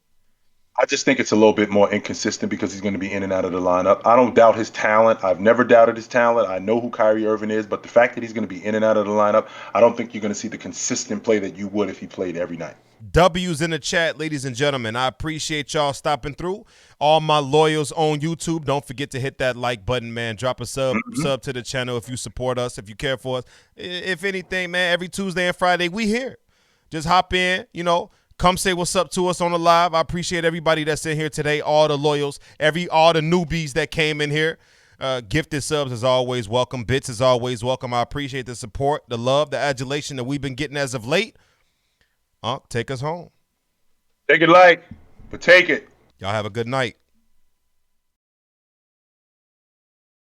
I just think it's a little bit more inconsistent because he's going to be in and out of the lineup. I don't doubt his talent. I've never doubted his talent. I know who Kyrie Irving is, but the fact that he's going to be in and out of the lineup, I don't think you're going to see the consistent play that you would if he played every night. W's in the chat, ladies and gentlemen. I appreciate y'all stopping through. All my loyals on YouTube, don't forget to hit that like button, man. Drop a sub to the channel if you support us, if you care for us. If anything, man, every Tuesday and Friday, we here. Just hop in, come say what's up to us on the live. I appreciate everybody that's in here today, all the loyals, all the newbies that came in here. Gifted subs is always welcome. Bits is always welcome. I appreciate the support, the love, the adulation that we've been getting as of late. Take us home. Take it light, but take it. Y'all have a good night.